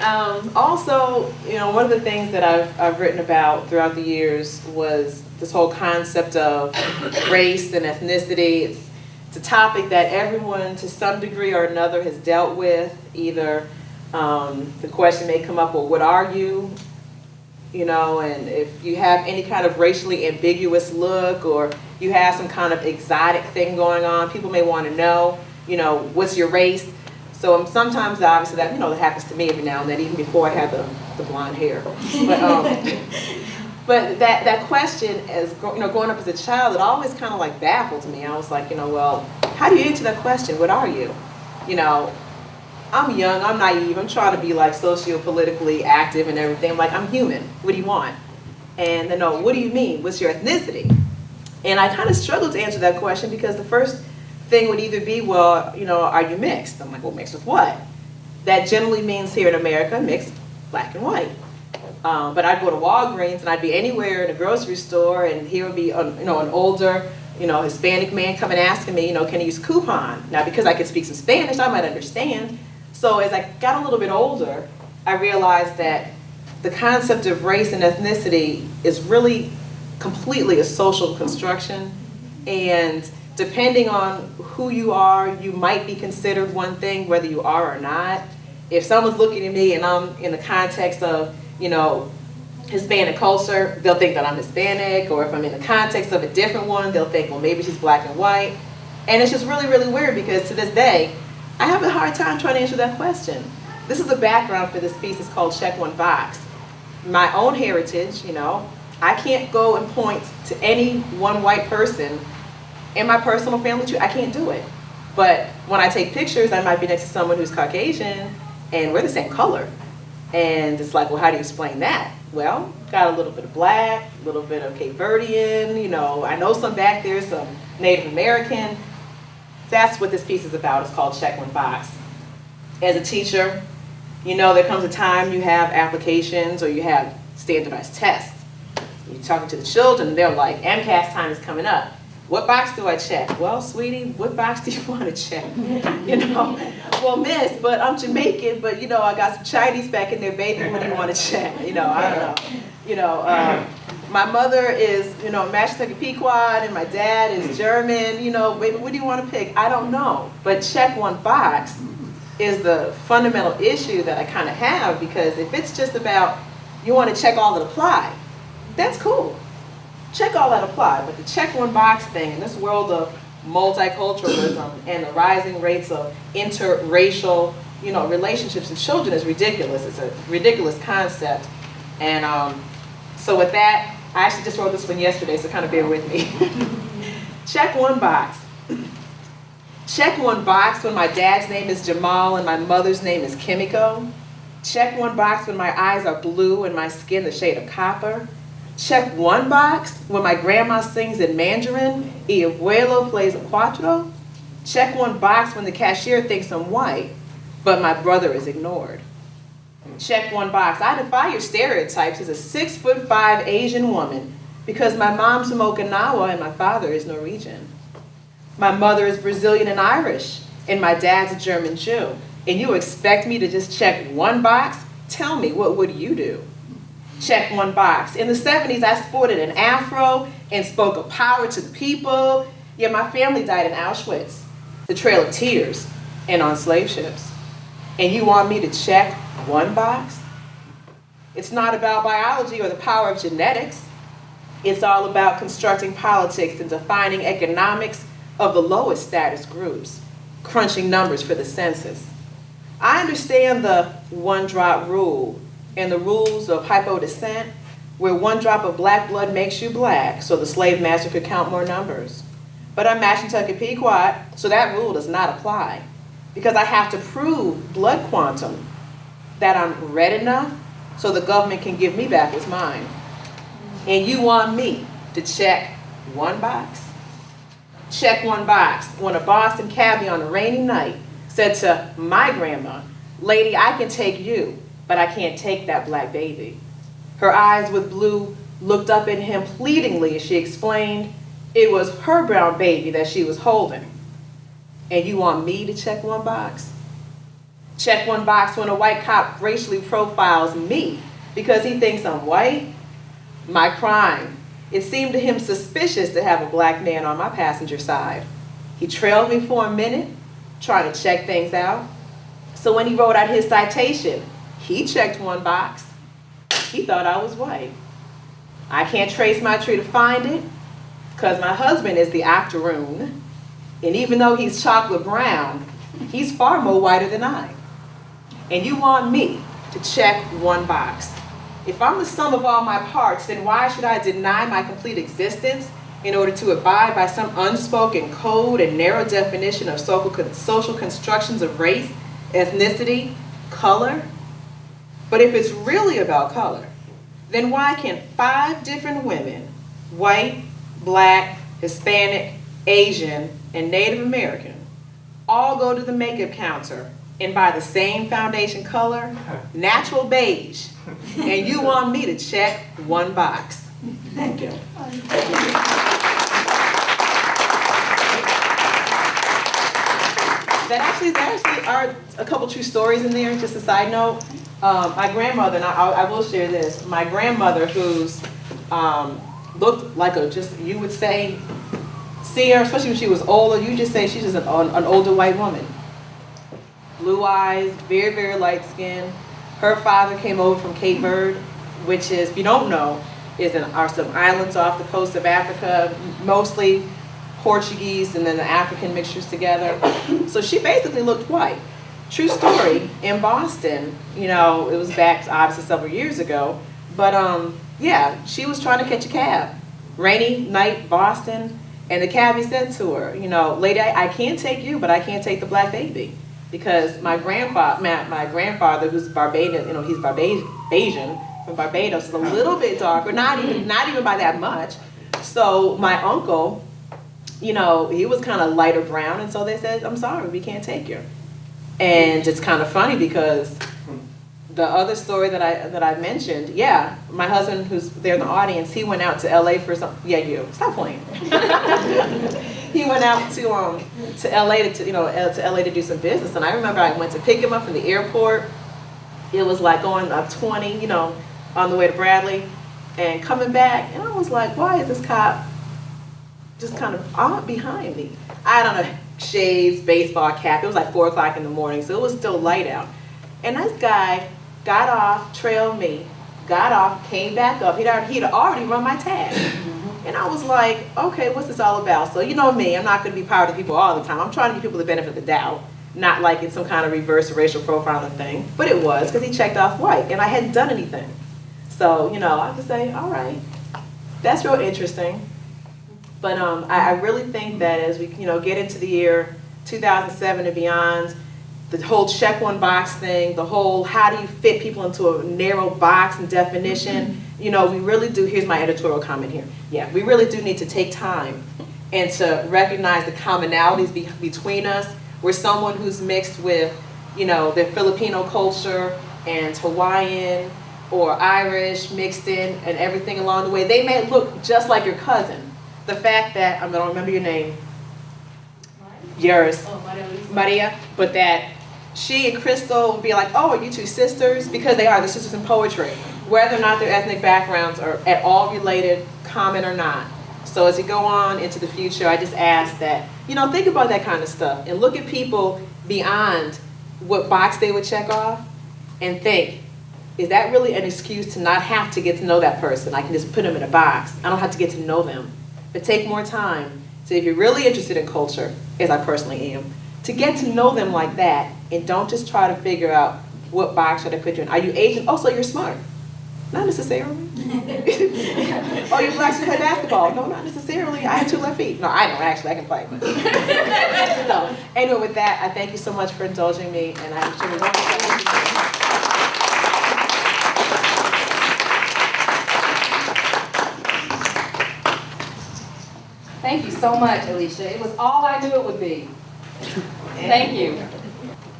Also, one of the things that I've written about throughout the years was this whole concept of race and ethnicity. It's a topic that everyone to some degree or another has dealt with. Either the question may come up, well, what are you? And if you have any kind of racially ambiguous look, or you have some kind of exotic thing going on, people may want to know, what's your race? So sometimes, obviously, that that happens to me every now and then, even before I had the blonde hair. But that question, as growing up as a child, it always kind of like baffled me. I was like, well, how do you answer that question? What are you? I'm young, I'm naive, I'm trying to be like socio-politically active and everything. I'm like, I'm human, what do you want? And then, no, what do you mean? What's your ethnicity? And I kind of struggled to answer that question because the first thing would either be, well, are you mixed? I'm like, well, mixed with what? That generally means here in America, mixed black and white. But I'd go to Walgreens and I'd be anywhere in a grocery store, and here would be an older Hispanic man coming asking me, can you use a coupon? Now, because I could speak some Spanish, I might understand. So as I got a little bit older, I realized that the concept of race and ethnicity is really completely a social construction, and depending on who you are, you might be considered one thing, whether you are or not. If someone's looking at me and I'm in the context of, Hispanic culture, they'll think that I'm Hispanic, or if I'm in the context of a different one, they'll think, well, maybe she's black and white. And it's just really, really weird because to this day, I have a hard time trying to answer that question. This is the background for this piece. It's called Check One Box. My own heritage, I can't go and point to any one white person in my personal family tree. I can't do it. But when I take pictures, I might be next to someone who's Caucasian, and we're the same color. And it's like, well, how do you explain that? Well, got a little bit of black, a little bit of Cape Verdean, I know some back there, some Native American. That's what this piece is about. It's called Check One Box. As a teacher, there comes a time you have applications or you have standardized tests. You're talking to the children, they're like, MCAS time is coming up. What box do I check? Well, sweetie, what box do you want to check? Well, miss, but I'm Jamaican, but I got some Chinese back in there, baby, what do you want to check? I don't know. My mother is, Massachusetts Pequot, and my dad is German, baby, what do you want to pick? I don't know. But check one box is the fundamental issue that I kind of have, because if it's just about you want to check all that apply, that's cool. Check all that apply, but the check one box thing in this world of multiculturalism and the rising rates of interracial, relationships with children is ridiculous. It's a ridiculous concept. And so with that, I actually just wrote this one yesterday, so kind of bear with me. Check one box. Check one box when my dad's name is Jamal and my mother's name is Kimiko. Check one box when my eyes are blue and my skin the shade of copper. Check one box when my grandma sings in Mandarin, y abuelo plays a cuatro. Check one box when the cashier thinks I'm white, but my brother is ignored. Check one box. I defy your stereotypes as a 6'5" Asian woman because my mom's from Okinawa and my father is Norwegian. My mother is Brazilian and Irish, and my dad's a German Jew. And you expect me to just check one box? Tell me, what would you do? Check one box. In the 70s, I sported an afro and spoke of power to the people, yet my family died in Auschwitz, the Trail of Tears, and on slave ships. And you want me to check one box? It's not about biology or the power of genetics. It's all about constructing politics and defining economics of the lowest status groups, crunching numbers for the census. I understand the one-drop rule and the rules of hypodescent, where one drop of black blood makes you black, so the slave master could count more numbers. But I'm Mashantucket Pequot, so that rule does not apply, because I have to prove blood quantum, that I'm red enough so the government can give me back what's mine. And you want me to check one box? Check one box when a Boston cabbie on a rainy night said to my grandma, "Lady, I can take you, but I can't take that black baby." Her eyes with blue looked up at him pleadingly as she explained it was her brown baby that she was holding. And you want me to check one box? Check one box when a white cop racially profiles me because he thinks I'm white. My crime. It seemed to him suspicious to have a black man on my passenger side. He trailed me for a minute, trying to check things out. So when he wrote out his citation, he checked one box. He thought I was white. I can't trace my tree to find it because my husband is the octoroon. And even though he's chocolate brown, he's far more whiter than I. And you want me to check one box. If I'm the sum of all my parts, then why should I deny my complete existence in order to abide by some unspoken code and narrow definition of social constructions of race, ethnicity, color? But if it's really about color, then why can 5 different women, white, black, Hispanic, Asian, and Native American, all go to the makeup counter and buy the same foundation color, natural beige, and you want me to check one box? Thank you. There actually are a couple true stories in there, just a side note. My grandmother, and I will share this, my grandmother who's looked like you would say, see her, especially when she was older, you just say she's just an older white woman. Blue eyes, very, very light skin. Her father came over from Cape Verde, which is, if you don't know, are some islands off the coast of Africa, mostly Portuguese and then the African mixtures together. So she basically looked white. True story, in Boston, it was back obviously several years ago, but yeah, she was trying to catch a cab. Rainy night, Boston, and the cabbie said to her, lady, I can't take you, but I can't take the black baby. Because my grandfather, who's Barbadian, he's Barbadian from Barbados, is a little bit darker, not even by that much. So my uncle, he was kind of lighter brown, and so they said, I'm sorry, we can't take you. And it's kind of funny because the other story that I mentioned, yeah, my husband, who's there in the audience, he went out to LA for something. Yeah, you stop playing. He went out to LA to LA to do some business, and I remember I went to pick him up from the airport. It was like going up 20, on the way to Bradley, and coming back, and I was like, why is this cop just kind of odd behind me? I don't know, shades, baseball cap. It was like 4 o'clock in the morning, so it was still light out. And this guy got off, trailed me, got off, came back up. He'd already run my tag. And I was like, okay, what's this all about? So you know me, I'm not going to be part of people all the time. I'm trying to give people the benefit of the doubt, not like it's some kind of reverse racial profiling thing. But it was, because he checked off white, and I hadn't done anything. So, I could say, all right, that's real interesting. But I really think that as we, get into the year 2007 and beyond, the whole check one box thing, the whole how do you fit people into a narrow box and definition, we really do, here's my editorial comment here. Yeah, we really do need to take time and to recognize the commonalities between us. We're someone who's mixed with, the Filipino culture and Hawaiian or Irish mixed in and everything along the way. They may look just like your cousin. The fact that, I don't remember your name, yours, Maria, but that she and Crystal would be like, oh, are you two sisters? Because they are, they're sisters in poetry. Whether or not their ethnic backgrounds are at all related, common or not. So as you go on into the future, I just ask that, think about that kind of stuff and look at people beyond what box they would check off and think, is that really an excuse to not have to get to know that person? I can just put them in a box. I don't have to get to know them. But take more time. So if you're really interested in culture, as I personally am, to get to know them like that, and don't just try to figure out what box should I put you in. Are you Asian? Oh, so you're smart. Not necessarily. Oh, you're black, so you play basketball. No, not necessarily. I have 2 left feet. No, I don't actually. I can play. But. So, anyway, with that, I thank you so much for indulging me, and I'm sure we're going to Thank you so much, Alysia. It was all I knew it would be. Thank you.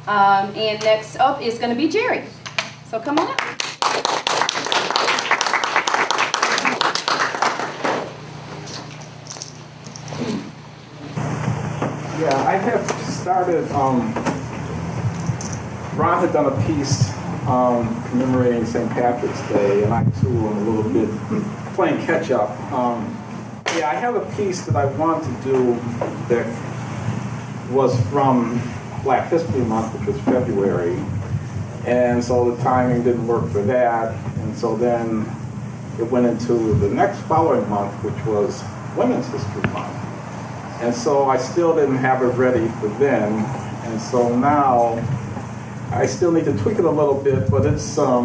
And next up is going to be Jerry. So come on up. Yeah, I have started Ron had done a piece commemorating St. Patrick's Day, and I too am a little bit playing catch up. Yeah, I have a piece that I wanted to do that was from Black History Month, which was February, and so the timing didn't work for that, and so then it went into the next following month, which was Women's History Month. And so I still didn't have it ready for then, and so now I still need to tweak it a little bit, but it's, I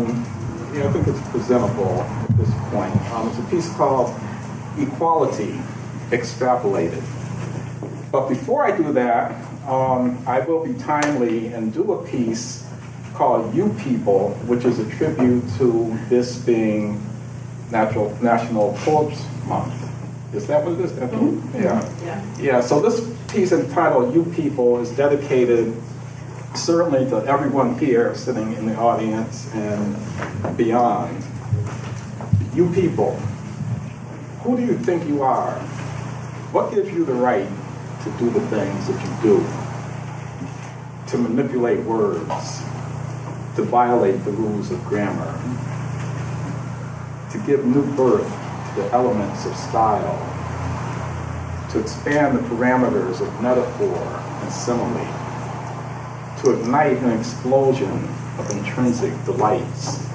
think it's presentable at this point. It's a piece called Equality Extrapolated. But before I do that, I will be timely and do a piece called You People, which is a tribute to this being National Corpse Month. Is that what it is? Mm-hmm. Yeah. So this piece entitled You People is dedicated certainly to everyone here sitting in the audience and beyond. You people, who do you think you are? What gives you the right to do the things that you do? To manipulate words, to violate the rules of grammar, to give new birth to the elements of style, to expand the parameters of metaphor and simile, to ignite an explosion of intrinsic delights,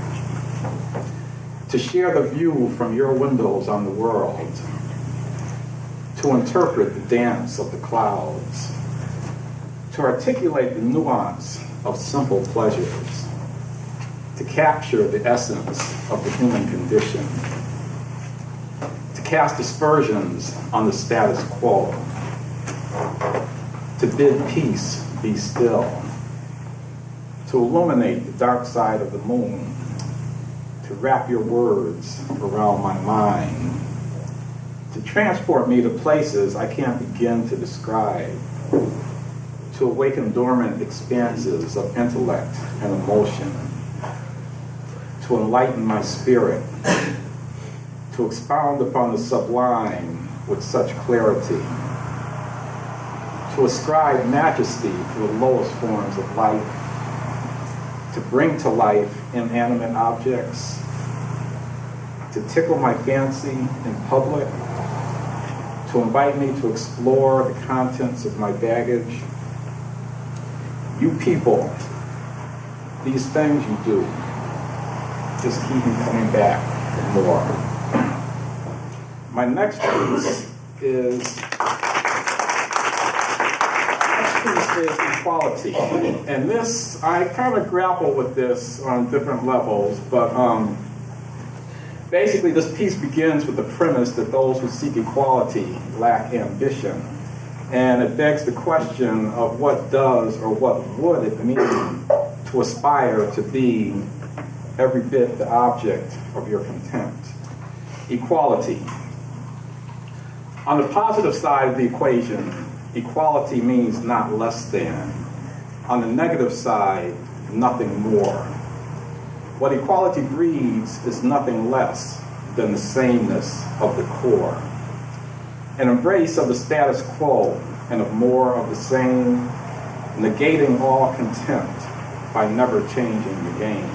to share the view from your windows on the world, to interpret the dance of the clouds, to articulate the nuance of simple pleasures, to capture the essence of the human condition, to cast aspersions on the status quo, to bid peace be still, to illuminate the dark side of the moon, to wrap your words around my mind, to transport me to places I can't begin to describe, to awaken dormant expanses of intellect and emotion, to enlighten my spirit, to expound upon the sublime with such clarity, to ascribe majesty to the lowest forms of life, to bring to life inanimate objects, to tickle my fancy in public, to invite me to explore the contents of my baggage. You people, these things you do, just keep me coming back for more. My next piece is equality. And this, I kind of grapple with this on different levels, but basically this piece begins with the premise that those who seek equality lack ambition. And it begs the question of what does or what would it mean to aspire to be every bit the object of your contempt. Equality. On the positive side of the equation, equality means not less than. On the negative side, nothing more. What equality breeds is nothing less than the sameness of the core. An embrace of the status quo and of more of the same, negating all contempt by never changing the game.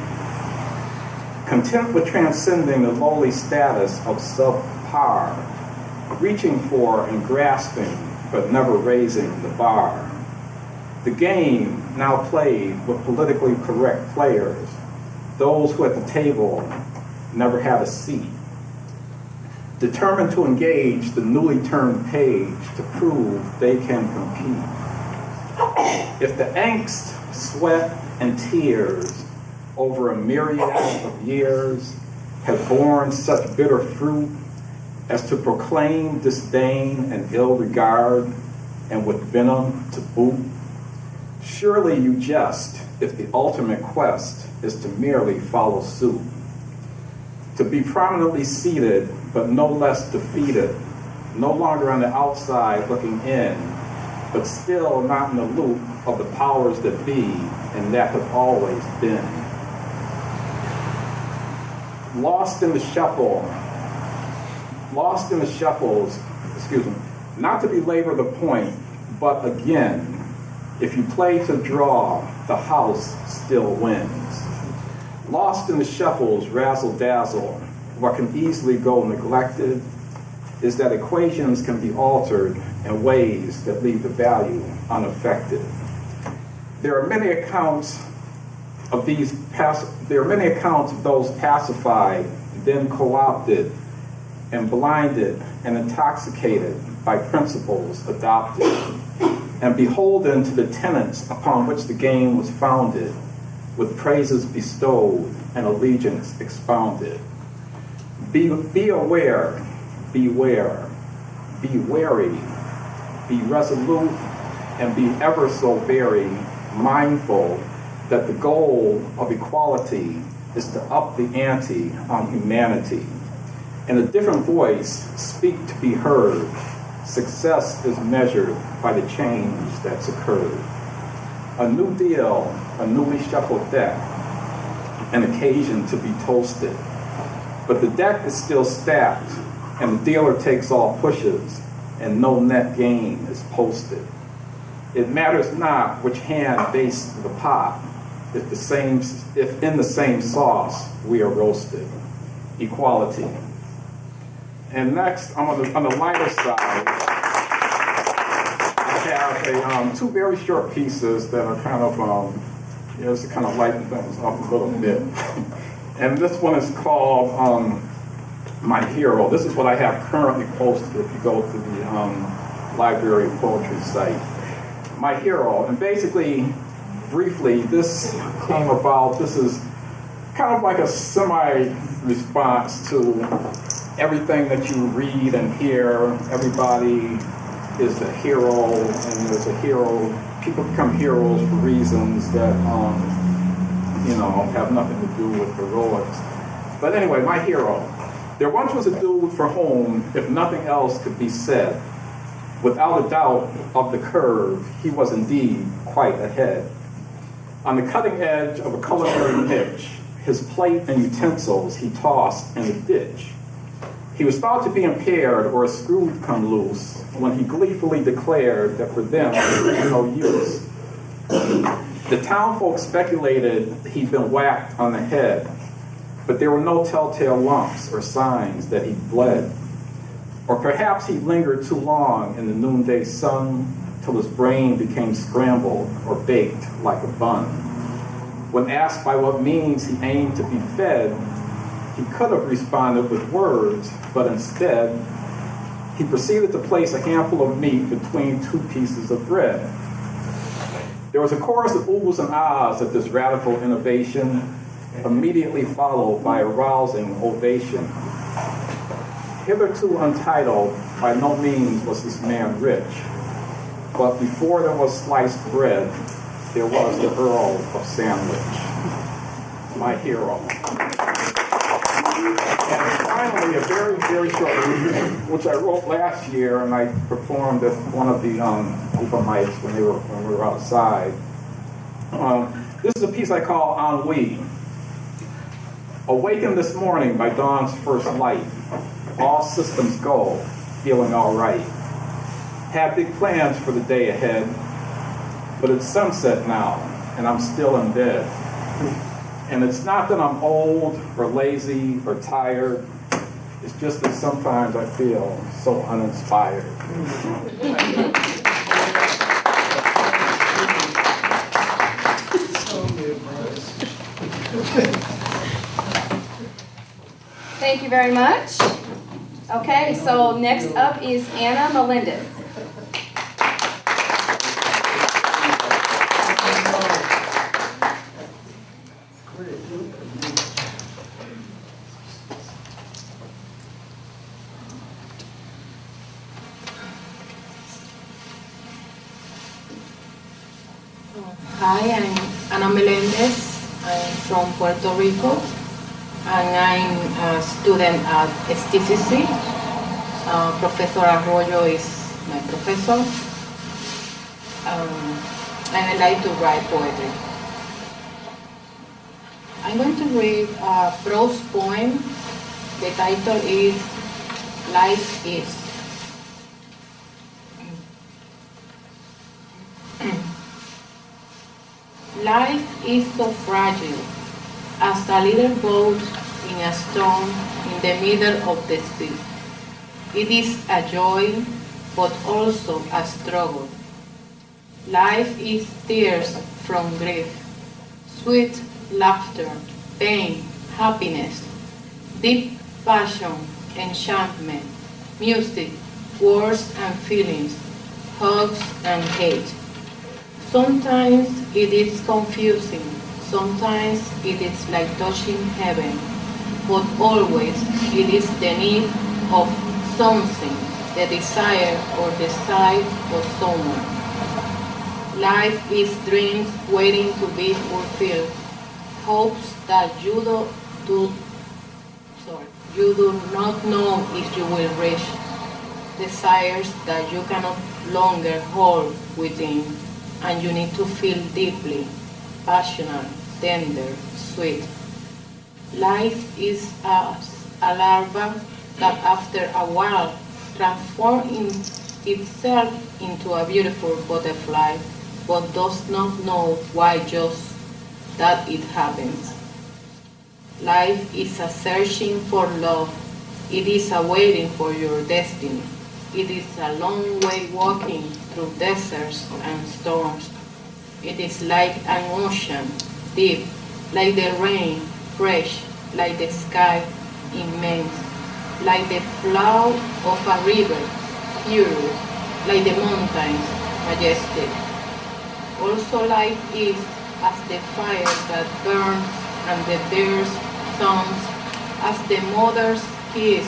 Contempt with transcending the lowly status of subpar, reaching for and grasping, but never raising the bar. The game now played with politically correct players, those who at the table never had a seat, determined to engage the newly turned page to prove they can compete. If the angst, sweat, and tears over a myriad of years have borne such bitter fruit as to proclaim disdain and ill regard, and with venom to boot, surely you jest if the ultimate quest is to merely follow suit. To be prominently seated, but no less defeated, no longer on the outside looking in, but still not in the loop of the powers that be, and that have always been. Lost in the shuffles, not to belabor the point, but again, If you play to draw, the house still wins. Lost in the shuffle's razzle-dazzle, what can easily go neglected is that equations can be altered in ways that leave the value unaffected. There are many accounts of those pacified, then co-opted, and blinded and intoxicated by principles adopted, and beholden to the tenets upon which the game was founded, with praises bestowed and allegiance expounded. Be aware, beware, be wary, be resolute, and be ever so very mindful that the goal of equality is to up the ante on humanity. In a different voice, speak to be heard. Success is measured by the change that's occurred. A new deal, a newly shuffled deck, an occasion to be toasted. But the deck is still stacked, and the dealer takes all pushes, and no net gain is posted. It matters not which hand bastes the pot, if in the same sauce we are roasted. Equality. And next, on the lighter side, I have two very short pieces that are kind of, just to kind of lighten things up a little bit. And this one is called My Hero. This is what I have currently posted if you go to the library poetry site. My Hero. And basically, briefly, this came about, this is kind of like a semi-response to everything that you read and hear. Everybody is the hero, and there's a hero. People become heroes for reasons that, have nothing to do with heroics. But anyway, my hero. There once was a dude for whom, if nothing else could be said, without a doubt of the curve, he was indeed quite ahead. On the cutting edge of a culinary niche, his plate and utensils he tossed in a ditch. He was thought to be impaired or a screw would come loose when he gleefully declared that for them there was no use. The townfolk speculated he'd been whacked on the head, but there were no telltale lumps or signs that he'd bled. Or perhaps he lingered too long in the noonday sun till his brain became scrambled or baked like a bun. When asked by what means he aimed to be fed, he could have responded with words, but instead, he proceeded to place a handful of meat between two pieces of bread. There was a chorus of oohs and ahs at this radical innovation, immediately followed by a rousing ovation. Hitherto untitled, by no means was this man rich, but before there was sliced bread, there was the Earl of Sandwich, my hero. And finally, a very, very short piece, which I wrote last year, and I performed at one of the open mics when we were outside. This is a piece I call Ennui. Awakened this morning by dawn's first light, all systems go, feeling all right. Had big plans for the day ahead, but it's sunset now, and I'm still in bed. And it's not that I'm old or lazy or tired. It's just that sometimes I feel so uninspired. Thank you very much. Okay, so next up is Anna Melendez. Hi, I'm Ana Melendez. I'm from Puerto Rico, and I'm a student at STCC. Professor Arroyo is my professor, and I like to write poetry. I'm going to read a prose poem. The title is Life Is. Life is so fragile, as a little boat in a storm in the middle of the sea. It is a joy, but also a struggle. Life is tears from grief, sweet laughter, pain, happiness, deep passion, enchantment, music, words and feelings, hugs and hate. Sometimes it is confusing, sometimes it is like touching heaven, but always it is the need of something, the desire or the sight of someone. Life is dreams waiting to be fulfilled, hopes that you do not know if you will reach, desires that you cannot longer hold within, and you need to feel deeply, passionate, tender, sweet. Life is a larva that after a while transforms itself into a beautiful butterfly, but does not know why just that it happens. Life is a searching for love. It is a waiting for your destiny. It is a long way walking through deserts and storms. It is like an ocean, deep, like the rain, fresh, like the sky, immense, like the flow of a river, pure, like the mountains, majestic. Also life is as the fire that burns and the bird's songs, as the mother's kiss,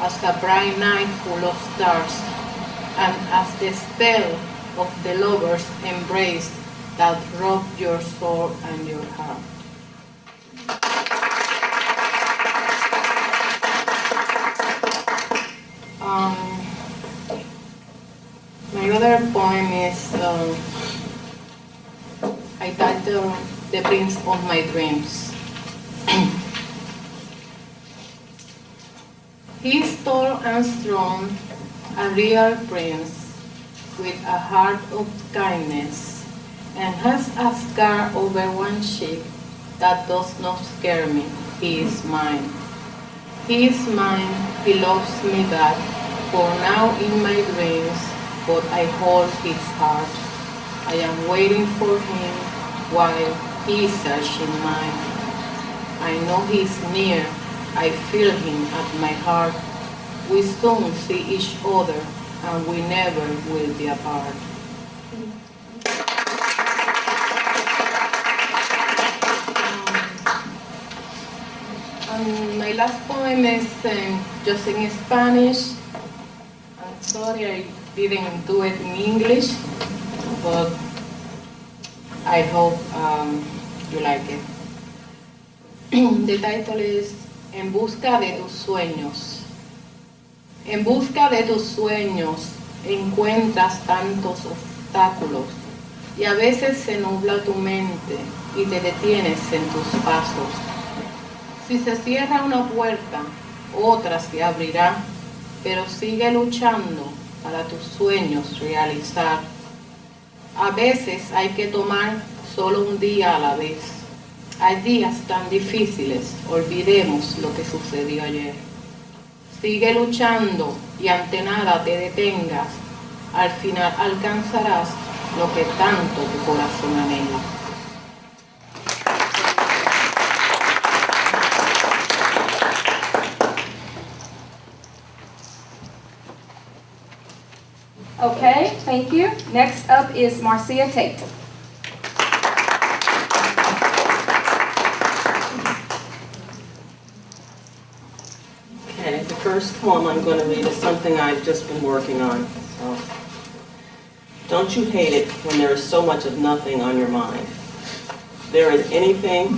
as a bright night full of stars, and as the spell of the lover's embrace that rob your soul and your heart. My other poem is I titled The Prince of My Dreams. He is tall and strong, a real prince, with a heart of kindness, and has a scar over one cheek that does not scare me. He is mine. He is mine, he loves me that, for now in my dreams, but I hold his heart. I am waiting for him while he is searching mine. I know he is near, I feel him at my heart. We soon see each other, and we never will be apart. My last poem is just in Spanish. I'm sorry I didn't do it in English, but I hope you like it. The title is En busca de tus sueños. En busca de tus sueños encuentras tantos obstáculos y a veces se nubla tu mente y te detienes en tus pasos. Si se cierra una puerta, otra se abrirá, pero sigue luchando para tus sueños realizar. A veces hay que tomar solo un día a la vez. Hay días tan difíciles, olvidemos lo que sucedió ayer. Sigue luchando y ante nada te detengas. Al final alcanzarás lo que tanto tu corazón anhela. Okay, thank you. Next up is Marcia Tate. Okay, the first poem I'm going to read is something I've just been working on. So, don't you hate it when there is so much of nothing on your mind? Is there anything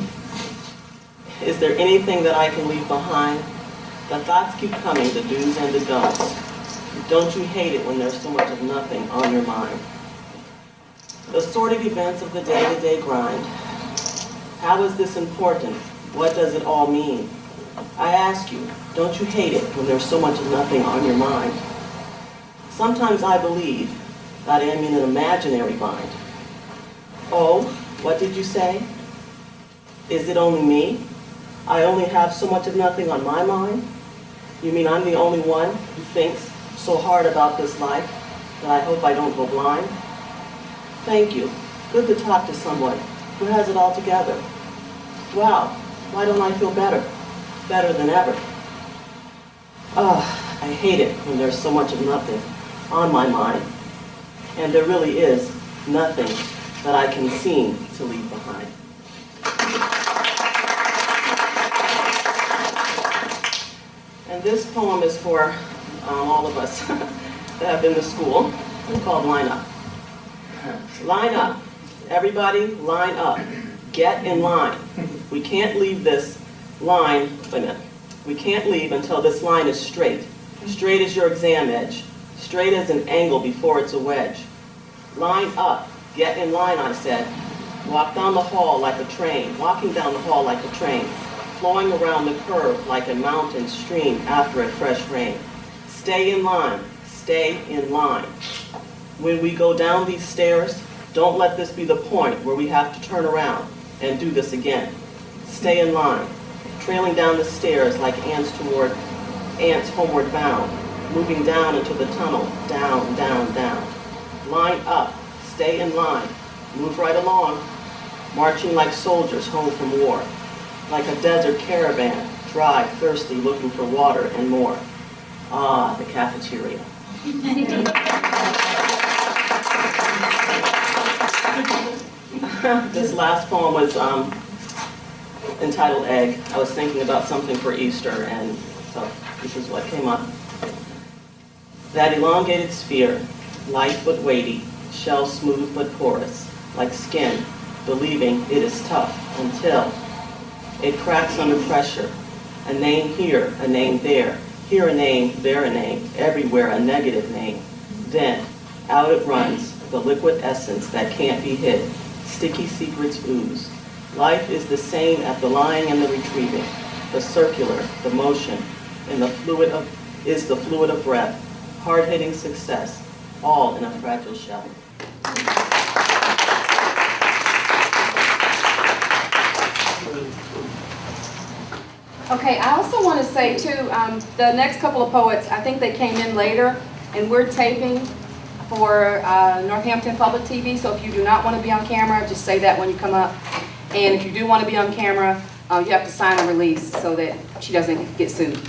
that I can leave behind? The thoughts keep coming, the do's and the don'ts. Don't you hate it when there's so much of nothing on your mind? The sordid events of the day-to-day grind. How is this important? What does it all mean? I ask you, don't you hate it when there's so much of nothing on your mind? Sometimes I believe that I am in an imaginary bind. Oh, What did you say? Is it only me? I only have so much of nothing on my mind? You mean I'm the only one who thinks so hard about this life that I hope I don't go blind? Thank you. Good to talk to someone who has it all together. Wow, why don't I feel better? Better than ever. I hate it when there's so much of nothing on my mind. And there really is nothing that I can seem to leave behind. And this poem is for all of us that have been to school. It's called Line Up. Line up. Everybody, line up. Get in line. We can't leave this line, wait a minute. We can't leave until this line is straight. Straight as your exam edge. Straight as an angle before it's a wedge. Line up. Get in line, I said. Walk down the hall like a train. Walking down the hall like a train. Flowing around the curve like a mountain stream after a fresh rain. Stay in line. Stay in line. When we go down these stairs, don't let this be the point where we have to turn around and do this again. Stay in line. Trailing down the stairs like ants homeward bound. Moving down into the tunnel. Down, down, down. Line up. Stay in line. Move right along. Marching like soldiers home from war. Like a desert caravan, dry, thirsty, looking for water and more. Ah, the cafeteria. This last poem was entitled Egg. I was thinking about something for Easter, and so this is what came up. That elongated sphere, light but weighty, shell smooth but porous, like skin, believing it is tough until it cracks under pressure. A name here, a name there. Here a name, there a name. Everywhere a negative name. Then, out it runs, the liquid essence that can't be hid. Sticky secrets ooze. Life is the same at the lying and the retrieving. The circular, the motion, and the fluid of breath. Hard-hitting success, all in a fragile shell. Okay, I also want to say too, the next couple of poets, I think they came in later, and we're taping for Northampton Public TV, so if you do not want to be on camera, just say that when you come up. And if you do want to be on camera, you have to sign a release so that she doesn't get sued.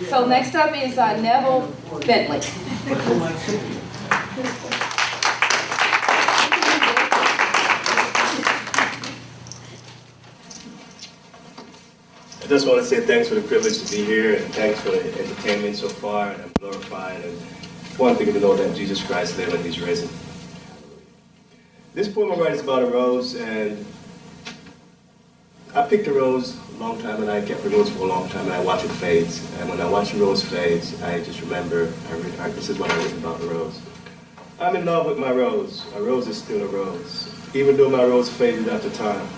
So next up is Neville Bentley. I just want to say thanks for the privilege to be here, and thanks for the entertainment so far, and I'm glorified. And one thing to know that Jesus Christ lives and He's risen. This poem I write is about a rose, and I picked a rose a long time, and I kept the rose for a long time, and I watch it fades. And when I watch the rose fades, I just remember, this is what I wrote about the rose. I'm in love with my rose. A rose is still a rose. Even though my rose faded after time,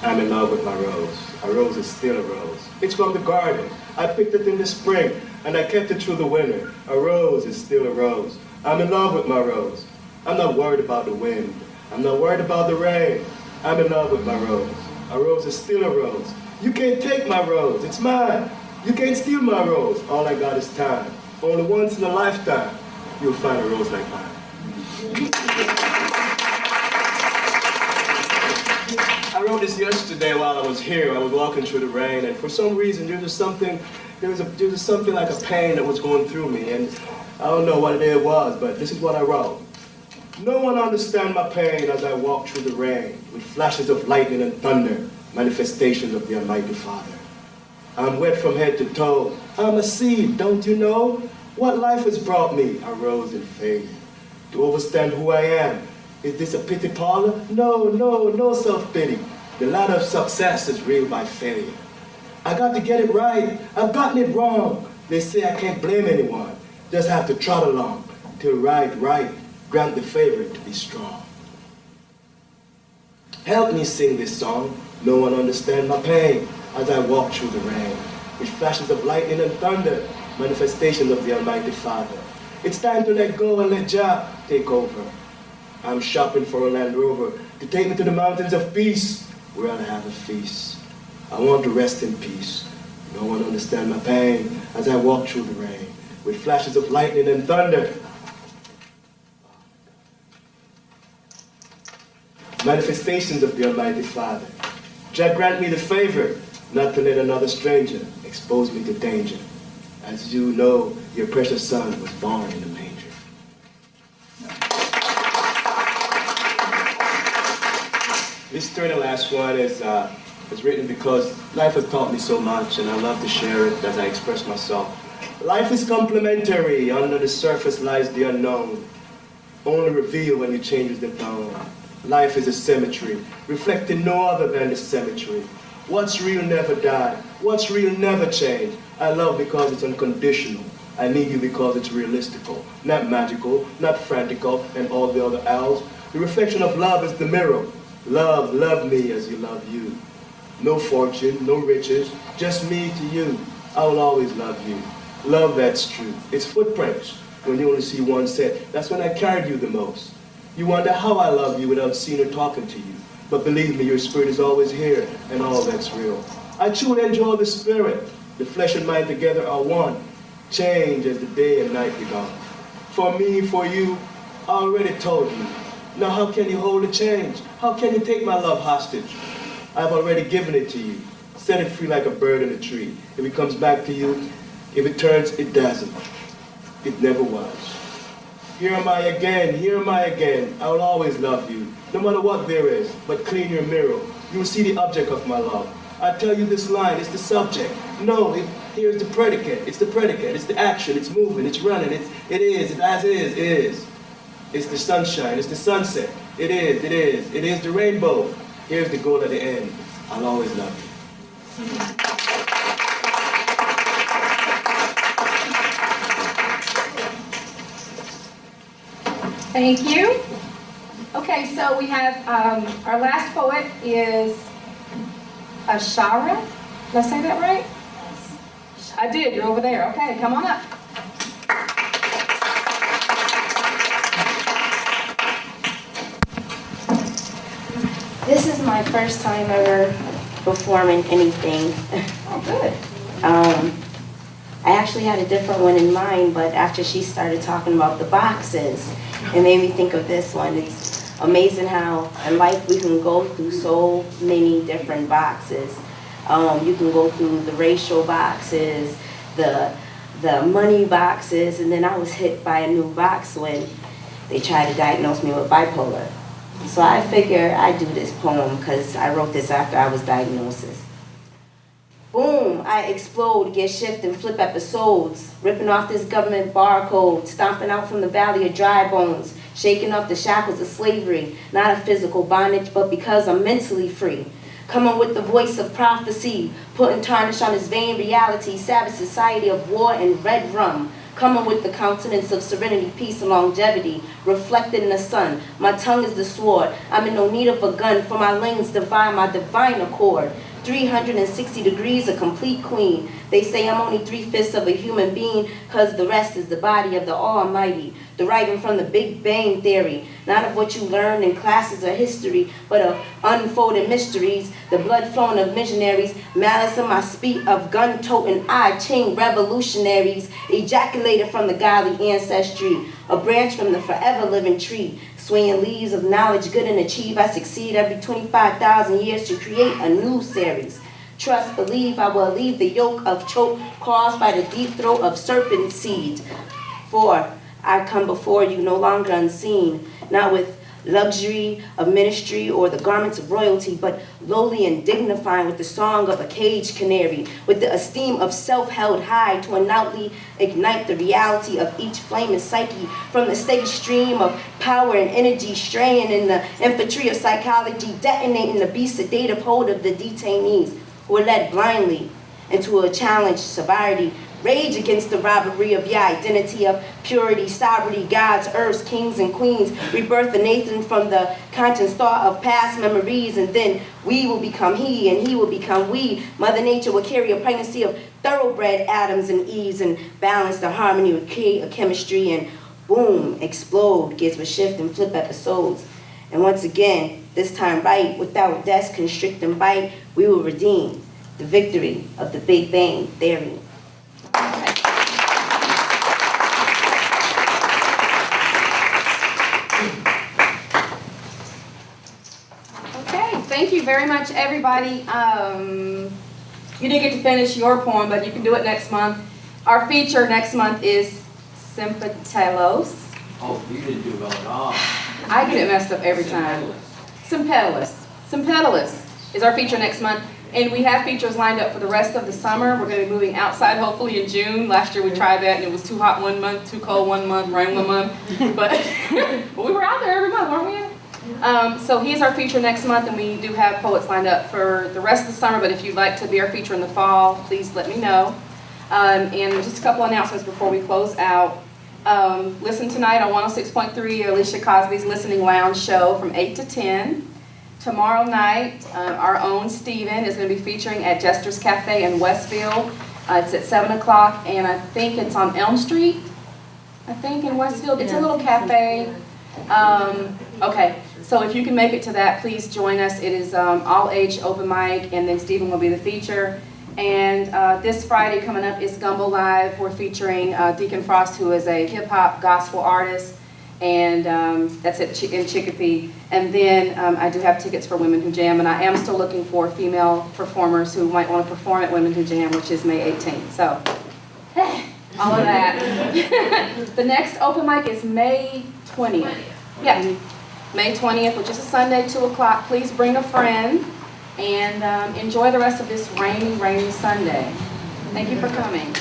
I'm in love with my rose. A rose is still a rose. It's from the garden. I picked it in the spring, and I kept it through the winter. A rose is still a rose. I'm in love with my rose. I'm not worried about the wind. I'm not worried about the rain. I'm in love with my rose. A rose is still a rose. You can't take my rose. It's mine. You can't steal my rose. All I got is time. Only once in a lifetime, you'll find a rose like mine. I wrote this yesterday while I was here. I was walking through the rain, and for some reason there was something like a pain that was going through me, and I don't know what it was, but this is what I wrote. No one understands my pain as I walk through the rain, with flashes of lightning and thunder, manifestations of the Almighty Father. I'm wet from head to toe. I'm a seed, don't you know? What life has brought me? A rose in failure. To understand who I am. Is this a pity parlor? No self-pity. The ladder of success is real by failure. I got to get it right. I've gotten it wrong. They say I can't blame anyone. Just have to trot along till right, grant the favorite to be strong. Help me sing this song. No one understands my pain as I walk through the rain. With flashes of lightning and thunder, manifestations of the Almighty Father. It's time to let go and let Jah take over. I'm shopping for a Land Rover to take me to the mountains of peace, where I'll have a feast. I want to rest in peace. No one understand my pain as I walk through the rain, with flashes of lightning and thunder. Manifestations of the Almighty Father. Jah grant me the favor not to let another stranger expose me to danger. As you know, your precious son was born in a manger. This third and last one is written because life has taught me so much, and I love to share it as I express myself. Life is complementary. Under the surface lies the unknown, only revealed when you change the tone. Life is a symmetry, reflecting no other than the symmetry. What's real never die. What's real never change. I love because it's unconditional. I need you because it's realistical, not magical, not frantical, and all the other L's. The reflection of love is the mirror. Love me as you love you. No fortune, no riches, just me to you. I will always love you. Love that's true. It's footprints when you only see one set. That's when I carried you the most. You wonder how I love you without seeing or talking to you. But believe me, your spirit is always here, and all that's real. I truly enjoy the spirit. The flesh and mind together are one. Change as the day and night be gone. For me, for you, I already told you. Now how can you hold a change? How can you take my love hostage? I've already given it to you. Set it free like a bird in a tree. If it comes back to you, if it turns, it doesn't. It never was. Here am I again, here am I again. I will always love you, no matter what there is. But clean your mirror. You will see the object of my love. I tell you this line, it's the subject. No, here's the predicate. It's the predicate. It's the action. It's moving. It's running. It is. It as is. It's the sunshine. It's the sunset. It is. It is the rainbow. Here's the goal at the end. I'll always love you. Thank you. Okay, so we have our last poet is Ahsharah. Did I say that right? I did. You're over there. Okay, come on up. This is my first time ever performing anything. Oh, good. I actually had a different one in mind, but after she started talking about the boxes, it made me think of this one. It's amazing how in life we can go through so many different boxes. You can go through the racial boxes, the money boxes, and then I was hit by a new box when they tried to diagnose me with bipolar. So I figure I'd do this poem because I wrote this after I was diagnosed. Boom, I explode, get shift and flip episodes, ripping off this government barcode, stomping out from the valley of dry bones, shaking off the shackles of slavery, not a physical bondage, but because I'm mentally free. Coming with the voice of prophecy, putting tarnish on this vain reality, savage society of war and red rum. Coming with the countenance of serenity, peace, and longevity, reflected in the sun. My tongue is the sword. I'm in no need of a gun, for my lanes divine, my divine accord. 360 degrees, a complete queen. They say I'm only 3/5 of a human being, cause the rest is the body of the Almighty. Deriving from the Big Bang Theory, not of what you learned in classes of history, but of unfolded mysteries, the blood flowing of missionaries, malice in my speech of gun-toting I-chain revolutionaries, ejaculated from the godly ancestry, a branch from the forever living tree, swaying leaves of knowledge, good and achieve. I succeed every 25,000 years to create a new series. Trust, believe, I will leave the yoke of choke caused by the deep throat of serpent seeds. For I come before you no longer unseen, not with luxury of ministry or the garments of royalty, but lowly and dignifying with the song of a caged canary, with the esteem of self held high to undoubtedly ignite the reality of each flaming psyche from the steady stream of power and energy, straying in the infantry of psychology, detonating the be sedative hold of the detainees who are led blindly into a challenge sobriety. Rage against the robbery of your identity of purity, sovereignty, gods, earths, kings, and queens. Rebirth the Nathan from the conscious thought of past memories, and then we will become he, and he will become we. Mother Nature will carry a pregnancy of thoroughbred Adams and Eves, and balance the harmony will create a chemistry, and boom, explode, gives a shift and flip episodes. And once again, this time right, without death, constrict and bite, we will redeem the victory of the Big Bang Theory. Okay, thank you very much, everybody. You didn't get to finish your poem, but you can do it next month. Our feature next month is Sympetalous. Oh, you didn't do well at all. I get it messed up every time. Sympetalous. Sympetalous is our feature next month. And we have features lined up for the rest of the summer. We're going to be moving outside hopefully in June. Last year we tried that and it was too hot one month, too cold one month, rain one month. But we were out there every month, weren't we? So he's our feature next month, and we do have poets lined up for the rest of the summer. But if you'd like to be our feature in the fall, please let me know. And just a couple announcements before we close out. Listen tonight on 106.3 Alysia Cosby's Listening Lounge show from 8 to 10. Tomorrow night, our own Stephen is going to be featuring at Jester's Cafe in Westfield. It's at 7 o'clock, and I think it's on Elm Street, I think, in Westfield. It's a little cafe. Okay, so if you can make it to that, please join us. It is all-age open mic, and then Stephen will be the feature. And this Friday coming up is Gumbo Live. We're featuring Deacon Frost, who is a hip-hop gospel artist, and that's in Chicopee. And then I do have tickets for Women Who Jam, and I am still looking for female performers who might want to perform at Women Who Jam, which is May 18th. So, all of that. The next open mic is May 20th. Yeah, May 20th, which is a Sunday, 2 o'clock. Please bring a friend and enjoy the rest of this rainy, rainy Sunday. Thank you for coming.